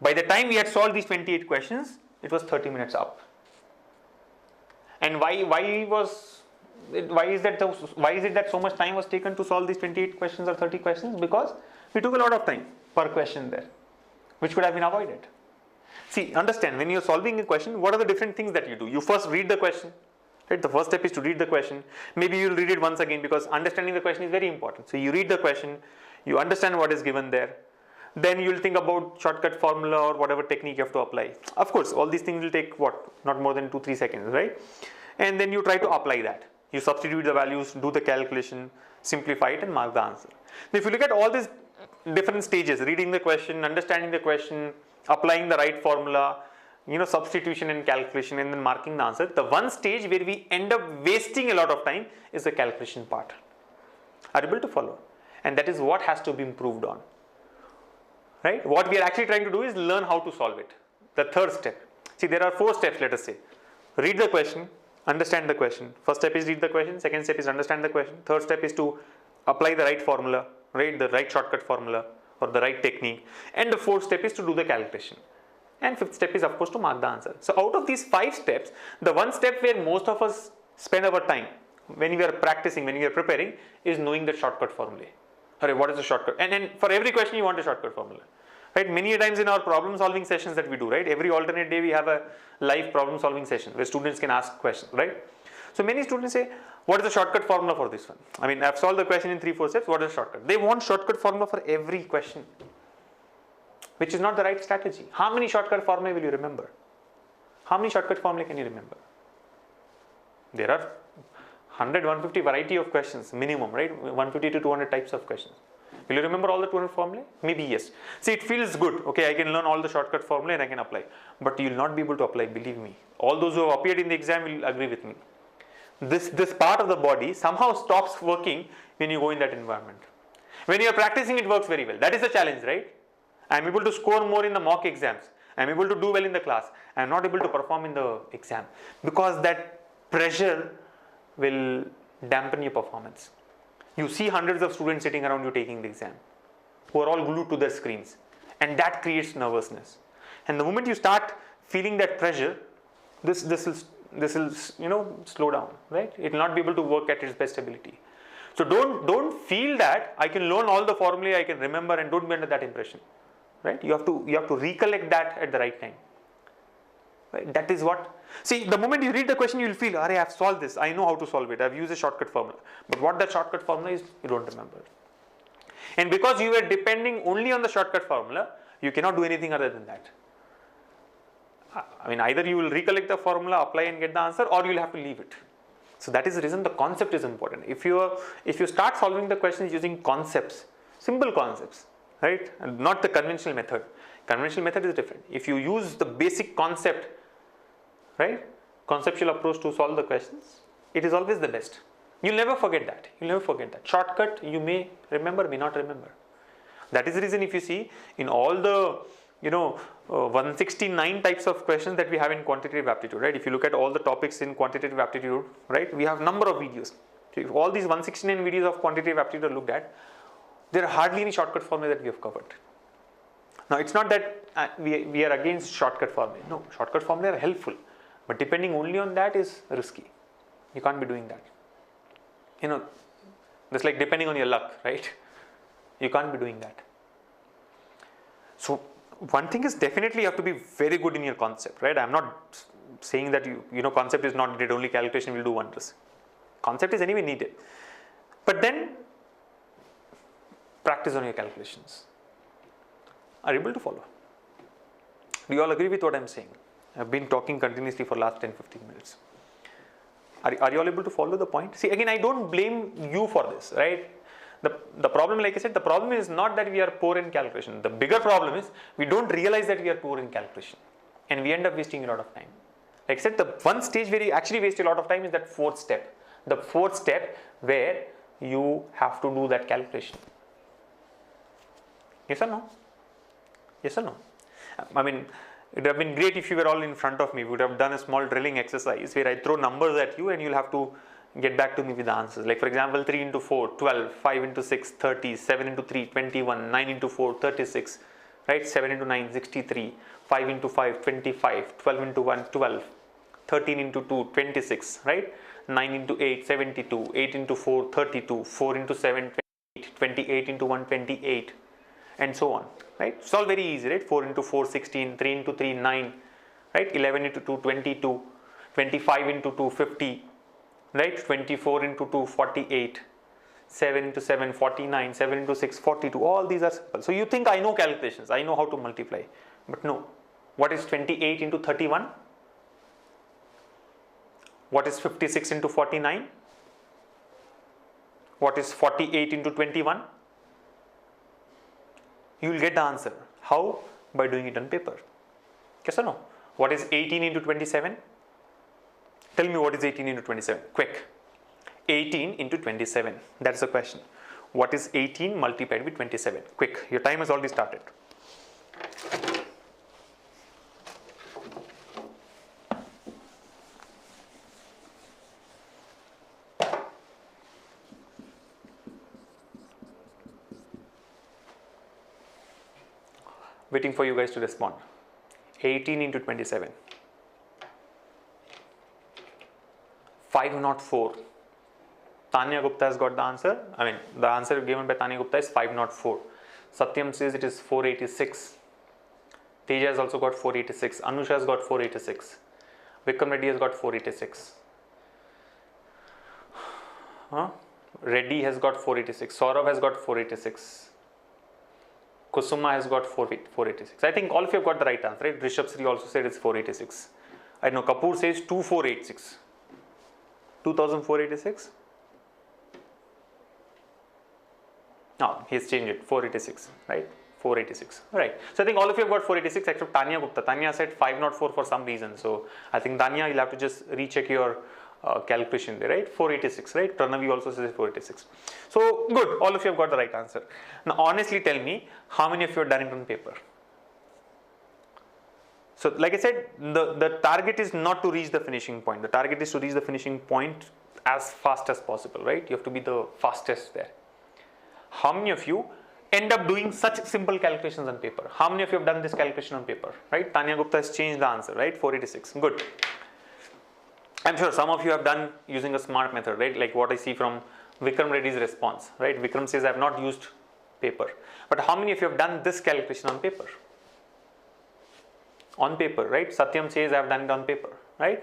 by the time we had solved these 28 questions, it was 30 minutes up. And why is it that so much time was taken to solve these 28 questions or 30 questions? Because we took a lot of time per question there, which could have been avoided. See, understand, when you're solving a question, what are the different things that you do? You first read the question, right? The first step is to read the question. Maybe you'll read it once again because understanding the question is very important. So you read the question, you understand what is given there. Then you'll think about shortcut formula or whatever technique you have to apply. Of course, all these things will take what? Not more than 2-3 seconds, right? And then you try to apply that. You substitute the values, do the calculation, simplify it and mark the answer. Now, if you look at all these different stages, reading the question, understanding the question, applying the right formula, substitution and calculation, and then marking the answer, the one stage where we end up wasting a lot of time is the calculation part. Are you able to follow? And that is what has to be improved on. Right? What we are actually trying to do is learn how to solve it. The third step. See, there are 4 steps, let us say. Read the question, understand the question. First step is read the question, second step is understand the question. Third step is to apply the right formula, right? The right shortcut formula or the right technique. And the fourth step is to do the calculation. And fifth step is of course to mark the answer. So out of these 5 steps, the one step where most of us spend our time when we are practicing, when we are preparing, is knowing the shortcut formula. Alright, what is the shortcut? And for every question you want a shortcut formula. Right? Many times in our problem solving sessions that we do, right? Every alternate day we have a live problem solving session where students can ask questions, right? So many students say, what is the shortcut formula for this one? I mean, I've solved the question in 3-4 steps, what is the shortcut? They want shortcut formula for every question, which is not the right strategy. How many shortcut formula will you remember? How many shortcut formula can you remember? There are 100-150 variety of questions minimum, right? 150 to 200 types of questions. Will you remember all the 200 formulae? Maybe yes. See, it feels good. Okay, I can learn all the shortcut formulae and I can apply. But you will not be able to apply, believe me. All those who have appeared in the exam will agree with me. This part of the body somehow stops working when you go in that environment. When you are practicing, it works very well. That is the challenge, right? I am able to score more in the mock exams. I am able to do well in the class. I am not able to perform in the exam because that pressure will dampen your performance. You see hundreds of students sitting around you taking the exam who are all glued to their screens, and that creates nervousness. And the moment you start feeling that pressure, this will slow down, right? It will not be able to work at its best ability. So don't feel that I can learn all the formulae, I can remember, and don't be under that impression, right? You have to recollect that at the right time. Right? That is what. See, the moment you read the question, you will feel, I have solved this. I know how to solve it. I have used a shortcut formula. But what that shortcut formula is, you don't remember. And because you were depending only on the shortcut formula, you cannot do anything other than that. I mean, either you will recollect the formula, apply and get the answer, or you will have to leave it. So that is the reason the concept is important. If you start solving the questions using concepts, simple concepts, right, and not the conventional method. Conventional method is different. If you use the basic concept, right, conceptual approach to solve the questions, it is always the best. You'll never forget that. You'll never forget that. Shortcut, you may remember, may not remember. That is the reason if you see in all the 169 types of questions that we have in quantitative aptitude, right? If you look at all the topics in quantitative aptitude, right, we have number of videos. So if all these 169 videos of quantitative aptitude are looked at, there are hardly any shortcut formula that we have covered. Now, it's not that we are against shortcut formula. No, shortcut formula are helpful, but depending only on that is risky. You can't be doing that. Just like depending on your luck, right? You can't be doing that. So one thing is definitely you have to be very good in your concept, right? I'm not saying that concept is not needed, only calculation will do wonders. Concept is anyway needed. But then practice on your calculations. Are you able to follow? Do you all agree with what I'm saying? I've been talking continuously for the last 10-15 minutes. Are you all able to follow the point? See, again, I don't blame you for this, right? The problem, like I said, the problem is not that we are poor in calculation. The bigger problem is we don't realize that we are poor in calculation and we end up wasting a lot of time. Like I said, the one stage where you actually waste a lot of time is that fourth step. The fourth step where you have to do that calculation. Yes or no? Yes or no? I mean, It would have been great if you were all in front of me. We would have done a small drilling exercise where I throw numbers at you and you'll have to get back to me with the answers. Like for example, 3 into 4, 12, 5 into 6, 30, 7 into 3, 21, 9 into 4, 36, right? 7 into 9, 63, 5 into 5, 25, 12 into 1, 12, 13 into 2, 26, right? 9 into 8, 72, 8 into 4, 32, 4 into 7, 28, 28 into 1, 28, and so on, right? It's all very easy, right? 4 into 4, 16, 3 into 3, 9, right? 11 into 2, 22, 25 into 2, 50, right? 24 into 2, 48, 7 into 7, 49, 7 into 6, 42. All these are simple. So you think I know calculations, I know how to multiply, but no. What is 28 into 31? What is 56 into 49? What is 48 into 21? You will get the answer. How? By doing it on paper. Yes or no? What is 18 into 27? Tell me what is 18 into 27. Quick. 18 into 27. That's the question. What is 18 multiplied with 27? Quick. Your time has already started. Waiting for you guys to respond. 18 into 27. 504. Tanya Gupta has got the answer. I mean, the answer given by Tanya Gupta is 504. Satyam says it is 486. Teja has also got 486. Anusha has got 486. Vikram Reddy has got 486. Reddy has got 486. Saurabh has got 486. Kusuma has got 486. I think all of you have got the right answer, right? Rishabh Sri also said it's 486. I know Kapoor says 2486. 2486? No, he's changed it. 486, right? 486. Right. So I think all of you have got 486 except Tanya Gupta. Tanya said 504 for some reason. So I think Tanya, you'll have to just recheck your calculation there, right? 486, right? Pranavi also says 486. So good, all of you have got the right answer. Now honestly tell me, how many of you have done it on paper? So like I said, the target is not to reach the finishing point. The target is to reach the finishing point as fast as possible, right? You have to be the fastest there. How many of you end up doing such simple calculations on paper? How many of you have done this calculation on paper, right? Tanya Gupta has changed the answer, right? 486, good. I'm sure some of you have done using a smart method, right? Like what I see from Vikram Reddy's response, right? Vikram says I have not used paper. But how many of you have done this calculation on paper? On paper, right? Satyam says I have done it on paper, right?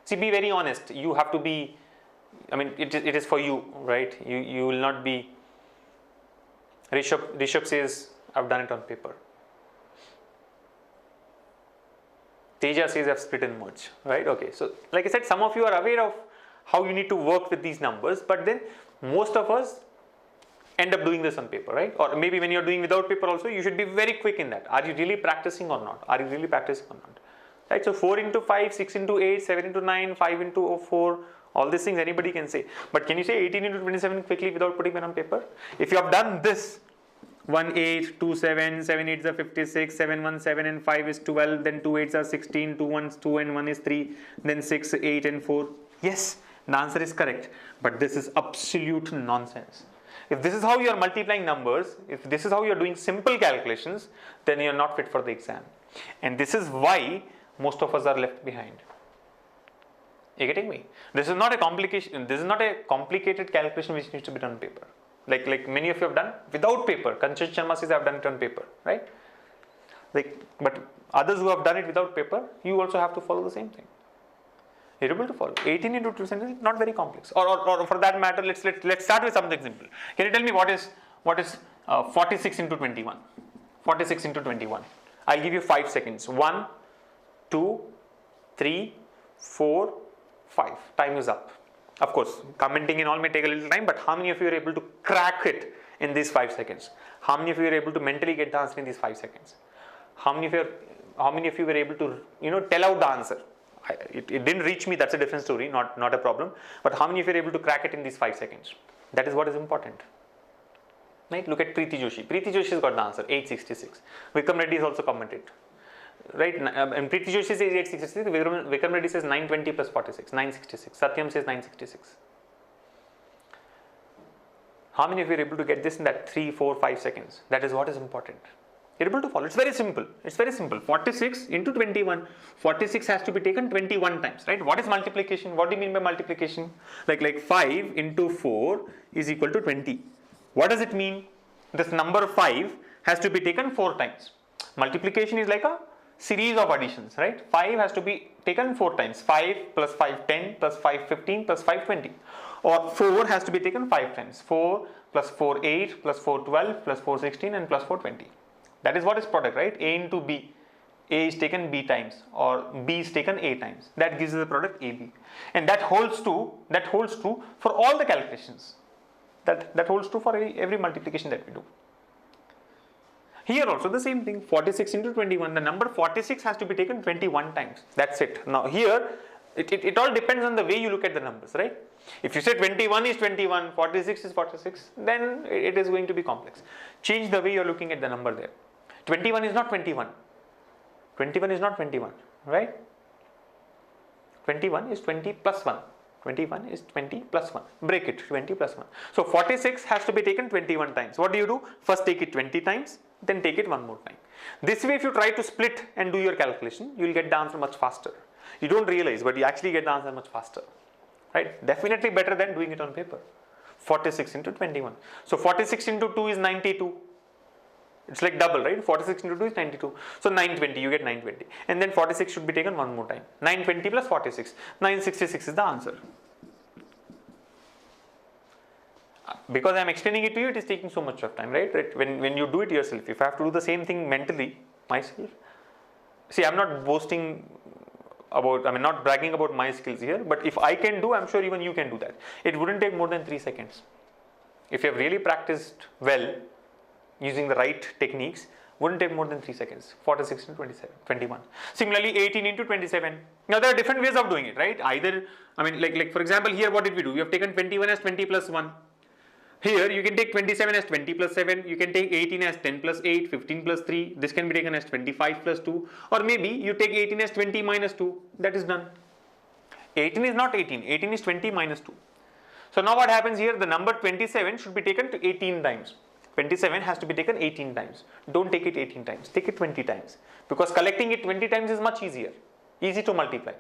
See, be very honest. You have to be, I mean, it is for you, right? You will not be. Rishabh says I've done it on paper. Teja says I've split and merged, right? Okay, so like I said, some of you are aware of how you need to work with these numbers, but then most of us end up doing this on paper, right? Or maybe when you're doing without paper also, you should be very quick in that. Are you really practicing or not? Are you really practicing or not? Right? So 4 into 5, 6 into 8, 7 into 9, 5 into 4, all these things anybody can say. But can you say 18 into 27 quickly without putting pen on paper? If you have done this, 1 8, 2 7, 7 8s are 56, 7 1 7 and 5 is 12, then 2 8s are 16, 2 1 is 2 and 1 is 3, then 6, 8 and 4. Yes, the answer is correct. But this is absolute nonsense. If this is how you are multiplying numbers, if this is how you are doing simple calculations, then you are not fit for the exam. And this is why most of us are left behind. Are you getting me? This is not a complication. This is not a complicated calculation which needs to be done on paper. Like many of you have done without paper. Kanchit Sharma says I have done it on paper, right? But others who have done it without paper, you also have to follow the same thing. You're able to follow. 18 into 2 is not very complex. Or for that matter, let's start with something simple. Can you tell me what is 46 into 21? 46 into 21. I'll give you 5 seconds. 1, 2, 3, 4, 5. Time is up. Of course, commenting and all may take a little time, but how many of you are able to crack it in these 5 seconds? How many of you are able to mentally get the answer in these 5 seconds? How many of you were able to, tell out the answer? It didn't reach me, that's a different story, not a problem. But how many of you are able to crack it in these 5 seconds? That is what is important. Right? Look at Preeti Joshi. Preeti Joshi has got the answer, 866. Vikram Reddy has also commented. right? And Preeti Joshi says 866, Vikram Reddy says 920 plus 46, 966. Satyam says 966. How many of you are able to get this in that 3, 4, 5 seconds? That is what is important. You're able to follow. It's very simple. It's very simple. 46 into 21. 46 has to be taken 21 times, right? What is multiplication? What do you mean by multiplication? Like 5 into 4 is equal to 20. What does it mean? This number 5 has to be taken 4 times. Multiplication is like a series of additions, right? 5 has to be taken 4 times. 5 plus 5, 10 plus 5, 15 plus 5, 20. Or 4 has to be taken 5 times. 4 plus 4, 8 plus 4, 12 plus 4, 16 and plus 4, 20. That is what is product, right? A into B. A is taken B times or B is taken A times. That gives you the product AB. And that holds true for all the calculations. That holds true for every multiplication that we do. Here also the same thing. 46 into 21. The number 46 has to be taken 21 times. That's it. Now here, it all depends on the way you look at the numbers, right? If you say 21 is 21, 46 is 46, then it is going to be complex. Change the way you are looking at the number there. 21 is not 21. 21 is not 21, right? 21 is 20 plus 1. 21 is 20 plus 1. Break it, 20 plus 1. So 46 has to be taken 21 times. What do? First take it 20 times, then take it one more time. This way, if you try to split and do your calculation, you will get the answer much faster. You don't realize, but you actually get the answer much faster, right? Definitely better than doing it on paper. 46 into 21. So 46 into 2 is 92. It's like double, right? 46 into 2 is 92. So 920, you get 920. And then 46 should be taken one more time. 920 plus 46. 966 is the answer. Because I am explaining it to you, it is taking so much of time, right? When you do it yourself, if I have to do the same thing mentally, myself. See, I am not boasting about, not bragging about my skills here, but if I can do, I am sure even you can do that. It wouldn't take more than 3 seconds. If you have really practiced well, using the right techniques, wouldn't take more than 3 seconds. 46 into 21. Similarly, 18 into 27. Now there are different ways of doing it, right? Either, like for example, here what did we do? We have taken 21 as 20 plus 1. Here you can take 27 as 20 plus 7. You can take 18 as 10 plus 8, 15 plus 3. This can be taken as 25 plus 2. Or maybe you take 18 as 20 minus 2. That is done. 18 is not 18. 18 is 20 minus 2. So now what happens here? The number 27 should be taken to 18 times. 27 has to be taken 18 times. Don't take it 18 times. Take it 20 times. Because collecting it 20 times is much easier. Easy to multiply.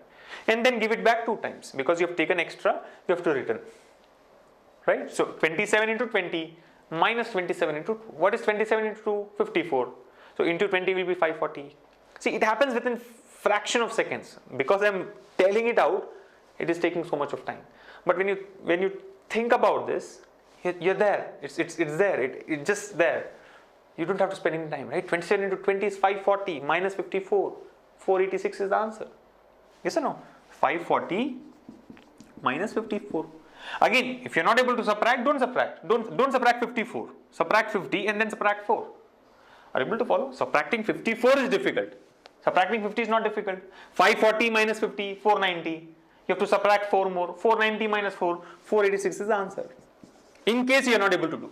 And then give it back 2 times. Because you have taken extra, you have to return. Right? So 27 into 20 minus 27 into 2. What is 27 into 2? 54. So into 20 will be 540. See, it happens within fraction of seconds. Because I am telling it out, it is taking so much of time. But when you think about this, you're there. It's there. It's just there. You don't have to spend any time, right? 27 into 20 is 540 minus 54. 486 is the answer. Yes or no? 540 minus 54. Again, if you're not able to subtract, don't subtract. Don't subtract 54. Subtract 50 and then subtract 4. Are you able to follow? Subtracting 54 is difficult. Subtracting 50 is not difficult. 540 minus 50, 490. You have to subtract 4 more. 490 minus 4, 486 is the answer. In case you are not able to do,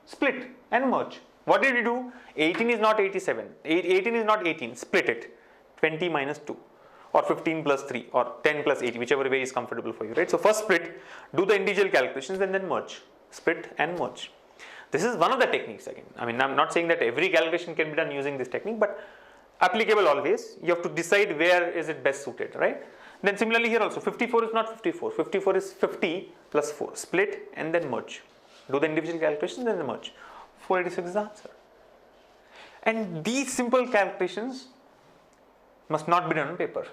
split and merge. What did you do? 18 is not 87. 18 is not 18. Split it. 20 minus 2 or 15 plus 3 or 10 plus 80, whichever way is comfortable for you, right? So first split, do the individual calculations and then merge. Split and merge. This is one of the techniques again. I'm not saying that every calculation can be done using this technique, but applicable always. You have to decide where is it best suited, right? Then similarly here also, 54 is not 54. 54 is 50 plus 4. Split and then merge. Do the individual calculations and then merge. 486 is the answer. And these simple calculations must not be done on paper.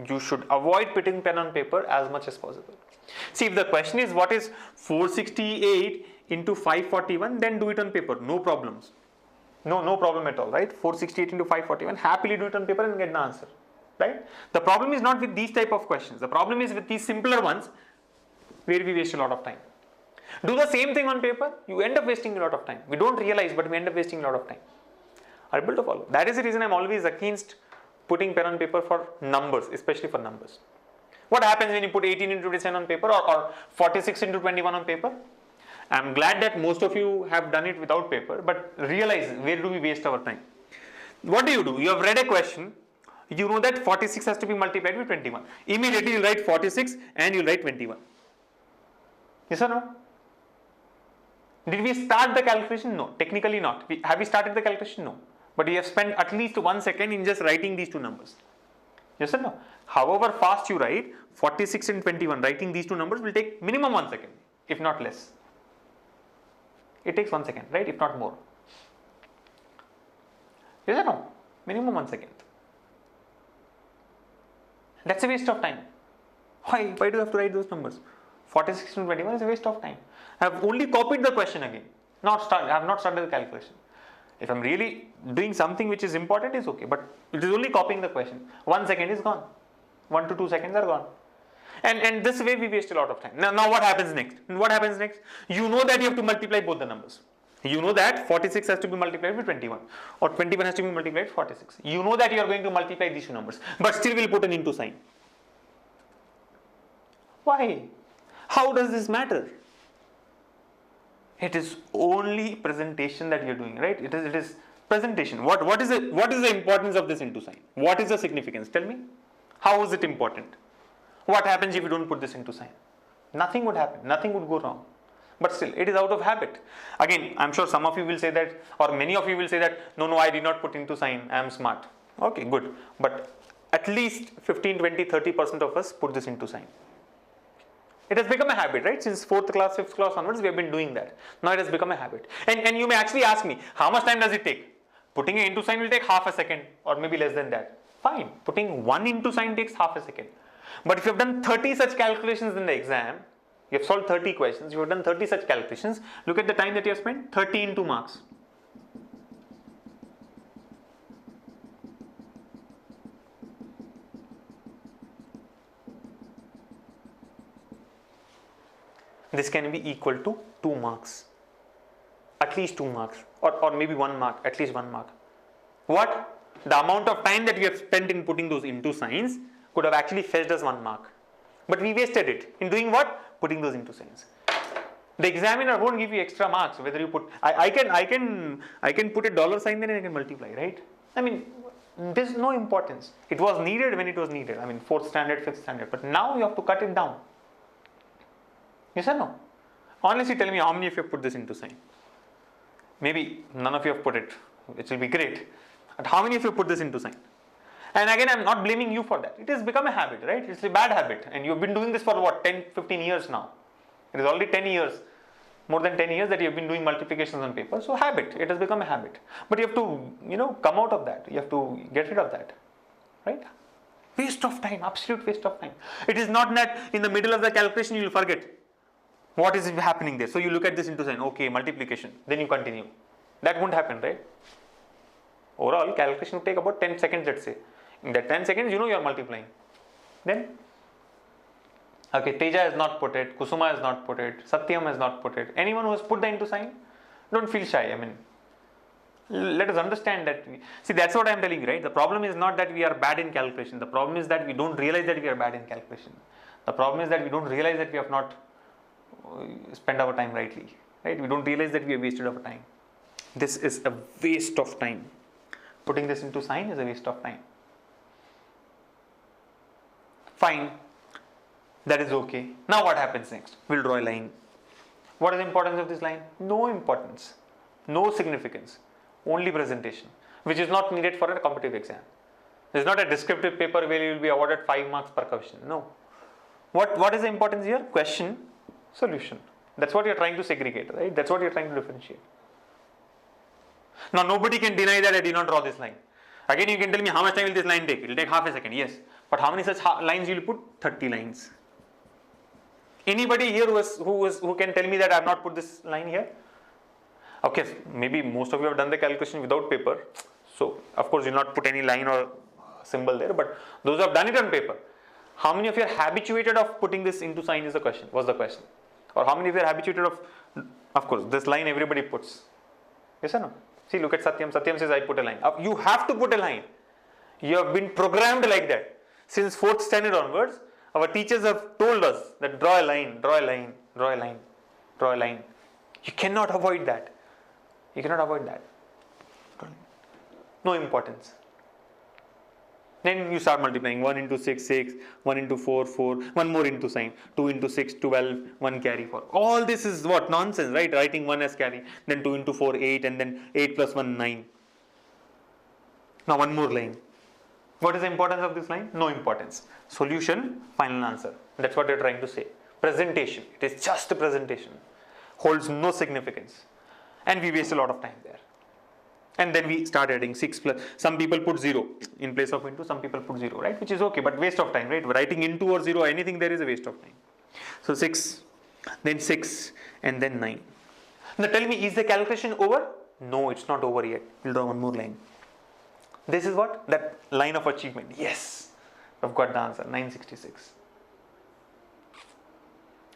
You should avoid putting pen on paper as much as possible. See, if the question is what is 468 into 541, then do it on paper. No problems. No problem at all, right? 468 into 541, happily do it on paper and get the answer. Right? The problem is not with these type of questions. The problem is with these simpler ones where we waste a lot of time. Do the same thing on paper, you end up wasting a lot of time. We don't realize, but we end up wasting a lot of time. Are you able to follow? That is the reason I am always against putting pen on paper for numbers, especially for numbers. What happens when you put 18 into 27 on paper or 46 into 21 on paper? I am glad that most of you have done it without paper, but realize where do we waste our time. What do? You have read a question. You know that 46 has to be multiplied with 21. Immediately you write 46 and you write 21. Yes or no? Did we start the calculation? No, technically not. Have we started the calculation? No. But we have spent at least 1 second in just writing these two numbers. Yes or no? However fast you write, 46 and 21, writing these two numbers will take minimum 1 second, if not less. It takes 1 second, right? If not more. Yes or no? Minimum 1 second. That's a waste of time. Why? Why do you have to write those numbers? 46 and 21 is a waste of time. I have only copied the question again. I have not started the calculation. If I'm really doing something which is important, it's okay. But it is only copying the question. 1 second is gone. 1 to 2 seconds are gone. And this way we waste a lot of time. Now what happens next? What happens next? You know that you have to multiply both the numbers. You know that 46 has to be multiplied with 21 or 21 has to be multiplied with 46. You know that you are going to multiply these two numbers, but still we'll put an into sign. Why? How does this matter? It is only presentation that you're doing, right? It is presentation. What is the importance of this into sign? What is the significance? Tell me. How is it important? What happens if you don't put this into sign? Nothing would happen. Nothing would go wrong. But still, it is out of habit. Again, I'm sure some of you will say that, or many of you will say that, no, I did not put into sign, I am smart. Okay, good. But at least 15, 20, 30% of us put this into sign. It has become a habit, right? Since 4th class, 5th class onwards, we have been doing that. Now it has become a habit. And you may actually ask me, how much time does it take? Putting an into sign will take half a second or maybe less than that. Fine. Putting one into sign takes half a second. But if you have done 30 such calculations in the exam, you have solved 30 questions, you have done 30 such calculations, look at the time that you have spent, 30 into marks. This can be equal to 2 marks. At least 2 marks. Or maybe 1 mark, at least 1 mark. What? The amount of time that we have spent in putting those into signs could have actually fetched us 1 mark. But we wasted it. In doing what? Putting those into signs. The examiner won't give you extra marks whether you put, I can put a dollar sign there and I can multiply, right? I mean, there's no importance. It was needed when it was needed. I mean, 4th standard, 5th standard. But now you have to cut it down. Yes or no? Honestly tell me how many of you have put this into sign. Maybe none of you have put it, which will be great. But how many of you put this into sign? And again, I'm not blaming you for that. It has become a habit, right? It's a bad habit. And you've been doing this for what, 10, 15 years now. It is already 10 years, more than 10 years that you've been doing multiplications on paper. So habit, it has become a habit. But you have to, come out of that. You have to get rid of that, right? Waste of time, absolute waste of time. It is not that in the middle of the calculation you will forget what is happening there. So you look at this into sign, okay, multiplication, then you continue. That won't happen, right? Overall, calculation will take about 10 seconds, let's say. In that 10 seconds, you are multiplying. Then, okay, Teja has not put it, Kusuma has not put it, Satyam has not put it. Anyone who has put the into sign, don't feel shy. I mean, let us understand that. See, that's what I am telling you, right? The problem is not that we are bad in calculation. The problem is that we don't realize that we are bad in calculation. The problem is that we don't realize that we have not spent our time rightly, right? We don't realize that we have wasted our time. This is a waste of time. Putting this into sign is a waste of time. Fine, that is okay. Now what happens next? We'll draw a line. What is the importance of this line? No importance, no significance, only presentation, which is not needed for a competitive exam. This is not a descriptive paper where you will be awarded 5 marks per question. No. What is the importance here? Question, solution. That's what you're trying to segregate, right? That's what you're trying to differentiate. Now nobody can deny that I did not draw this line. Again, you can tell me how much time will this line take? It will take half a second, yes. But how many such lines you will put? 30 lines. Anybody here who can tell me that I have not put this line here? Okay, maybe most of you have done the calculation without paper. So, of course, you will not put any line or symbol there. But those who have done it on paper, how many of you are habituated of putting this into sign is the question, was the question. Or how many of you are habituated of course, this line everybody puts. Yes or no? See, look at Satyam. Satyam says, I put a line. You have to put a line. You have been programmed like that. Since 4th standard onwards, our teachers have told us that draw a line, draw a line, draw a line, draw a line. You cannot avoid that. You cannot avoid that. no importance. Then you start multiplying 1 into 6, 6, 1 into 4, 4, 1 more into sign, 2 into 6, 12, 1 carry 4. All this is what? Nonsense, right? Writing 1 as carry, then 2 into 4, 8, and then 8 plus 1, 9. Now one more line. What is the importance of this line? No importance. Solution, final answer. That's what they're trying to say. Presentation, it is just a presentation. Holds no significance. And we waste a lot of time there. And then we start adding 6 plus, some people put 0 in place of into, some people put 0, right? Which is okay, but waste of time, right? Writing into or 0, anything there is a waste of time. So 6, then 6, and then 9. Now tell me, is the calculation over? No, it's not over yet. We'll draw one more line. This is what? That line of achievement. Yes, I've got the answer, 966.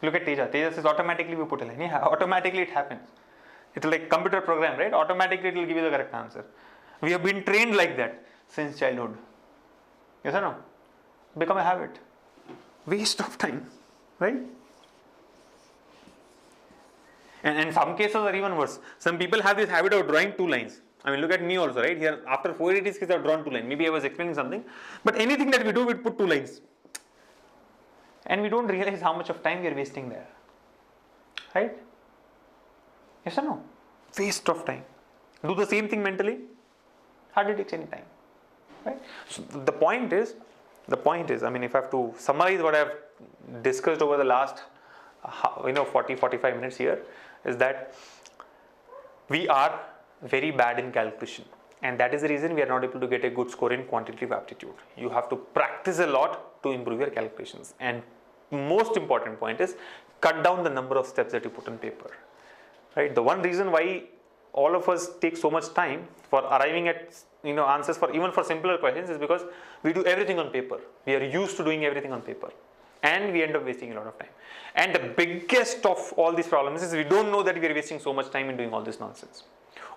Look at Teja. Teja says automatically we put a line. Yeah, automatically it happens. It's like computer program, right? Automatically it will give you the correct answer. We have been trained like that since childhood. Yes or no? Become a habit. Waste of time, right? And some cases are even worse. Some people have this habit of drawing 2 lines. I mean, look at me also, right? Here, after 480 skills, I've drawn 2 lines. Maybe I was explaining something. But anything that we do, we put 2 lines. And we don't realize how much of time we are wasting there. Right? Yes or no? Waste of time. Do the same thing mentally. Hardly takes any time. Right? So the point is, I mean, if I have to summarize what I have discussed over the last 40-45 minutes here, is that we are very bad in calculation, and that is the reason we are not able to get a good score in quantitative aptitude. You have to practice a lot to improve your calculations, and most important point is cut down the number of steps that you put on paper. Right? The one reason why all of us take so much time for arriving at answers for even for simpler questions is because we do everything on paper. We are used to doing everything on paper, and we end up wasting a lot of time. And the biggest of all these problems is we don't know that we are wasting so much time in doing all this nonsense.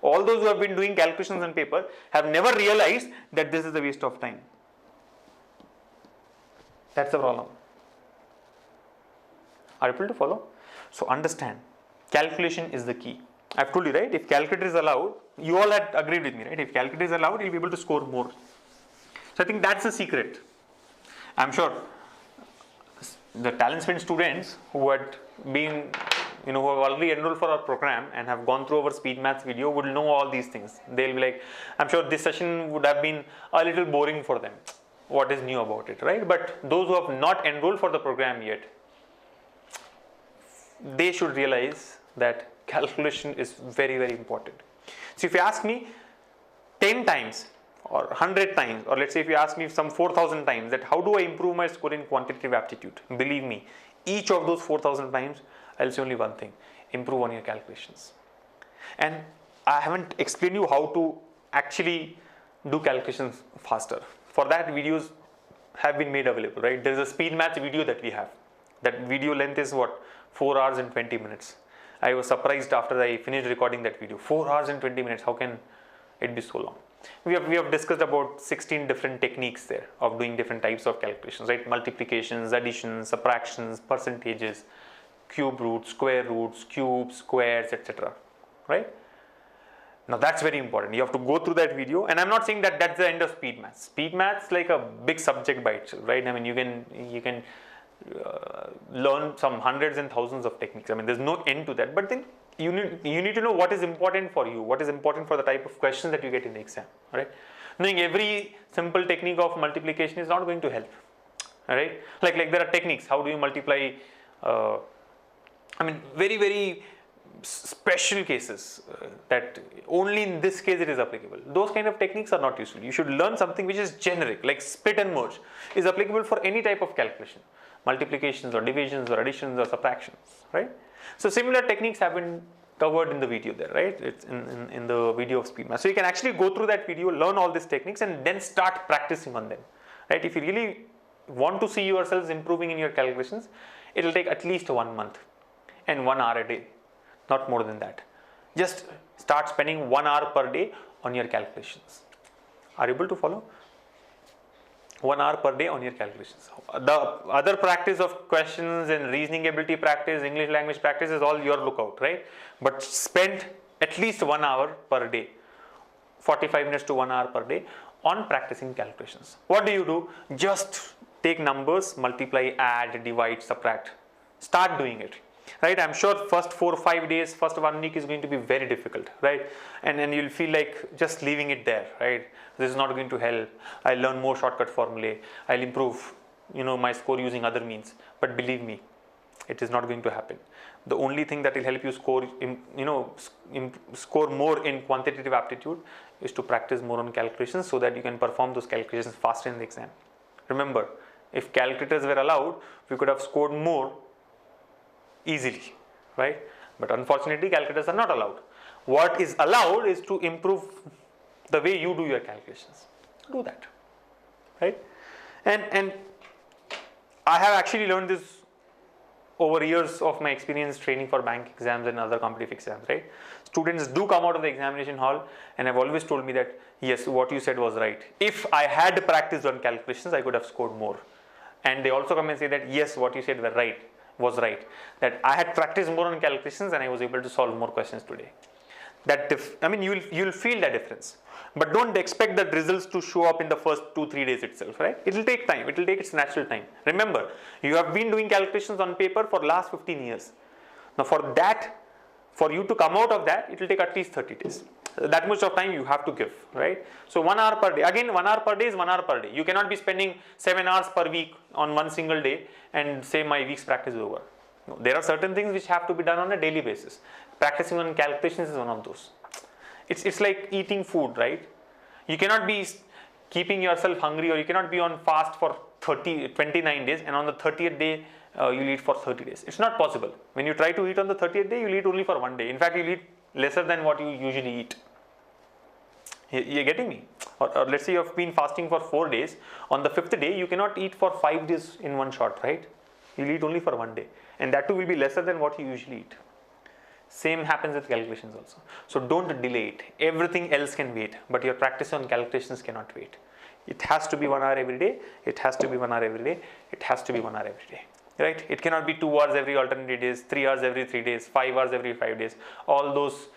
All those who have been doing calculations on paper have never realized that this is a waste of time. That's the problem. Are you able to follow? So understand, calculation is the key. I've told you, right? If calculator is allowed, you all had agreed with me, right? If calculator is allowed, you'll be able to score more. So I think that's the secret. I'm sure the TalentSprint students who had been, who have already enrolled for our program and have gone through our speed maths video would know all these things. They'll be like, I'm sure this session would have been a little boring for them. What is new about it, right? But those who have not enrolled for the program yet, they should realize that calculation is very, very important. So if you ask me 10 times or 100 times, or let's say if you ask me some 4,000 times that how do I improve my score in quantitative aptitude, believe me, each of those 4,000 times I'll say only one thing: improve on your calculations. And I haven't explained you how to actually do calculations faster. For that, videos have been made available, right? There is a speed maths video that we have. That video length is what? 4 hours and 20 minutes. I was surprised after I finished recording that video. 4 hours and 20 minutes. How can it be so long? We have discussed about 16 different techniques there of doing different types of calculations, right? Multiplications, additions, subtractions, percentages, cube roots, square roots, cubes, squares, etc. Right? Now that's very important. You have to go through that video, and I'm not saying that that's the end of speed maths. Speed maths is like a big subject by itself, right? I mean, you can learn some hundreds and thousands of techniques. I mean, there's no end to that. But then you need to know what is important for you, what is important for the type of questions that you get in the exam. Right? Knowing every simple technique of multiplication is not going to help. Right? Like there are techniques. How do you multiply? Very, very special cases that only in this case it is applicable. Those kind of techniques are not useful. You should learn something which is generic, like split and merge is applicable for any type of calculation, multiplications or divisions or additions or subtractions, right? So similar techniques have been covered in the video there, right? It's in the video of speed math. So you can actually go through that video, learn all these techniques, and then start practicing on them, right? If you really want to see yourselves improving in your calculations, it will take at least 1 month and 1 hour a day. Not more than that. Just start spending 1 hour per day on your calculations. Are you able to follow? 1 hour per day on your calculations. The other practice of questions and reasoning ability practice, English language practice is all your lookout, right? But spend at least 1 hour per day 45 minutes to 1 hour per day on practicing calculations. What do? Just take numbers, multiply, add, divide, subtract. Start doing it. Right? I'm sure first 4 or 5 days, first 1 week is going to be very difficult, right? And then you'll feel like just leaving it there, right? This is not going to help. I'll learn more shortcut formulae. I'll improve, my score using other means. But believe me, it is not going to happen. The only thing that will help you score, score more in quantitative aptitude is to practice more on calculations so that you can perform those calculations faster in the exam. Remember, if calculators were allowed, we could have scored more easily, right? But unfortunately, calculators are not allowed. What is allowed is to improve the way you do your calculations. Do that, right? And I have actually learned this over years of my experience training for bank exams and other competitive exams, right? Students do come out of the examination hall and have always told me that, yes, what you said was right. If I had practiced on calculations, I could have scored more. And they also come and say that, yes, what you said was right. That I had practiced more on calculations and I was able to solve more questions today. You'll feel that difference. But don't expect the results to show up in the first 2-3 days itself, right? It will take time. It will take its natural time. Remember, you have been doing calculations on paper for last 15 years. Now for you to come out of that, it will take at least 30 days. That much of time you have to give, right? So 1 hour per day. Again, 1 hour per day is 1 hour per day. You cannot be spending 7 hours per week on one single day and say my week's practice is over. No, there are certain things which have to be done on a daily basis. Practicing on calculations is one of those. It's like eating food, right? You cannot be keeping yourself hungry, or you cannot be on fast for 29 days and on the 30th day you'll eat for 30 days. It's not possible. When you try to eat on the 30th day, you'll eat only for 1 day. In fact, you'll eat lesser than what you usually eat. You're getting me? Or let's say you've been fasting for 4 days. On the 5th day, you cannot eat for 5 days in one shot, right? You'll eat only for 1 day. And that too will be lesser than what you usually eat. Same happens with calculations also. So don't delay it. Everything else can wait, but your practice on calculations cannot wait. It has to be 1 hour every day. It has to be 1 hour every day. It has to be 1 hour every day, right? It cannot be 2 hours every alternate days, 3 hours every 3 days, 5 hours every 5 days. All those,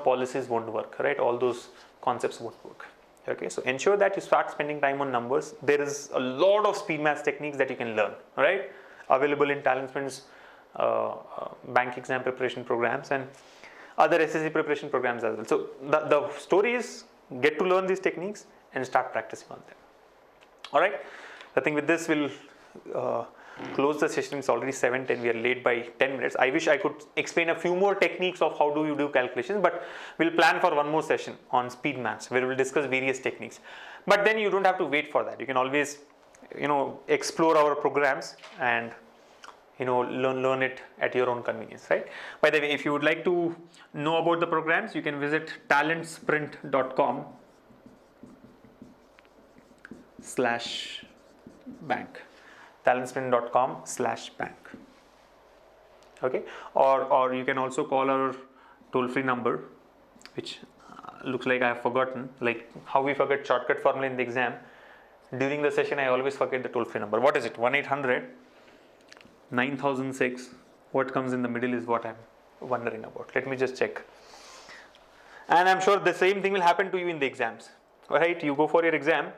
policies won't work, right? All those concepts won't work. Okay, so ensure that you start spending time on numbers. There is a lot of speed maths techniques that you can learn, right? Available in TalentSprint's bank exam preparation programs and other SSC preparation programs as well. So the story is get to learn these techniques and start practicing on them. All right. I think with this we'll close the session. It's already 7:10. We are late by 10 minutes. I wish I could explain a few more techniques of how do you do calculations, but we'll plan for one more session on speed maths where we'll discuss various techniques. But then you don't have to wait for that. You can always, explore our programs and learn it at your own convenience, right? By the way, if you would like to know about the programs, you can visit talentsprint.com/bank. talentsprint.com/bank. Okay, or you can also call our toll-free number, which looks like I have forgotten, like how we forget shortcut formula in the exam. During the session, I always forget the toll-free number. What is it? 1-800-9006. What comes in the middle is what I'm wondering about. Let me just check. And I'm sure the same thing will happen to you in the exams. All right, you go for your exam.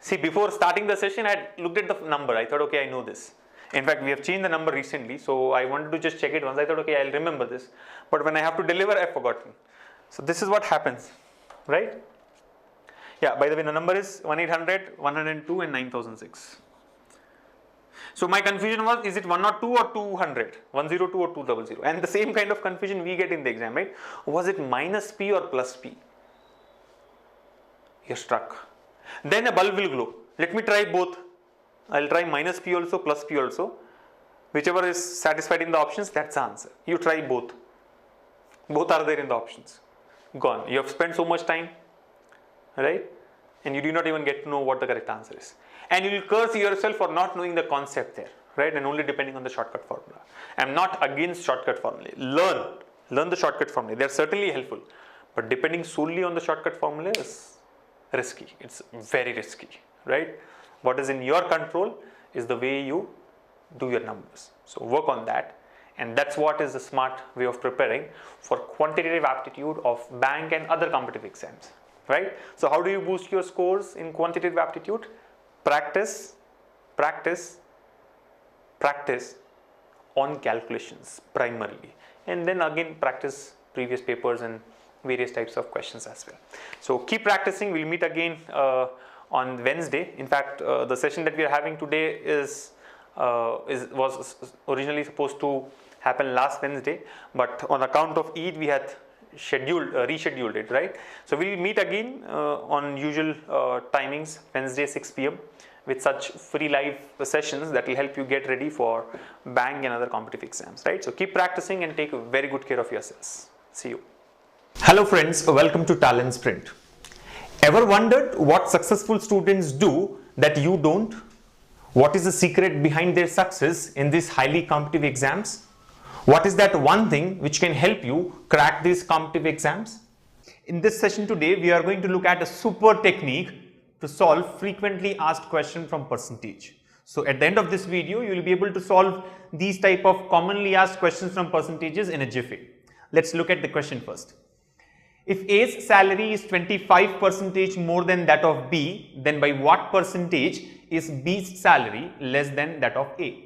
See, before starting the session, I had looked at the number. I thought, okay, I know this. In fact, we have changed the number recently, so I wanted to just check it once. I thought, okay, I'll remember this. But when I have to deliver, I've forgotten. So this is what happens, right? Yeah, by the way, the number is 1-800-102 and 9006. So my confusion was, is it 102 or 200? 102 or 200? And the same kind of confusion we get in the exam, right? Was it minus P or plus P? You're struck. Then a bulb will glow. Let me try both. I'll try minus P also, plus P also. Whichever is satisfied in the options, that's the answer. You try both. Both are there in the options. Gone. You have spent so much time, right? And you do not even get to know what the correct answer is. And you will curse yourself for not knowing the concept there, right? And only depending on the shortcut formula. I'm not against shortcut formula. Learn the shortcut formula. They're certainly helpful. But depending solely on the shortcut formula is risky. It's very risky, right? What is in your control is the way you do your numbers. So work on that. And that's what is the smart way of preparing for quantitative aptitude of bank and other competitive exams, right? So how do you boost your scores in quantitative aptitude? Practice, practice, practice on calculations primarily, and then again practice previous papers and various types of questions as well. So keep practicing. We'll meet again on Wednesday. In fact, the session that we are having today was originally supposed to happen last Wednesday, but on account of Eid we had rescheduled it, right? So we'll meet again on usual timings, Wednesday 6 p.m. with such free live sessions that will help you get ready for bank and other competitive exams, right? So keep practicing and take very good care of yourselves. See you. Hello friends, welcome to TalentSprint. Ever wondered what successful students do that you don't? What is the secret behind their success in these highly competitive exams? What is that one thing which can help you crack these competitive exams? In this session today, we are going to look at a super technique to solve frequently asked questions from percentage. So at the end of this video, you will be able to solve these type of commonly asked questions from percentages in a jiffy. Let's look at the question first. If A's salary is 25% more than that of B, then by what percentage is B's salary less than that of A?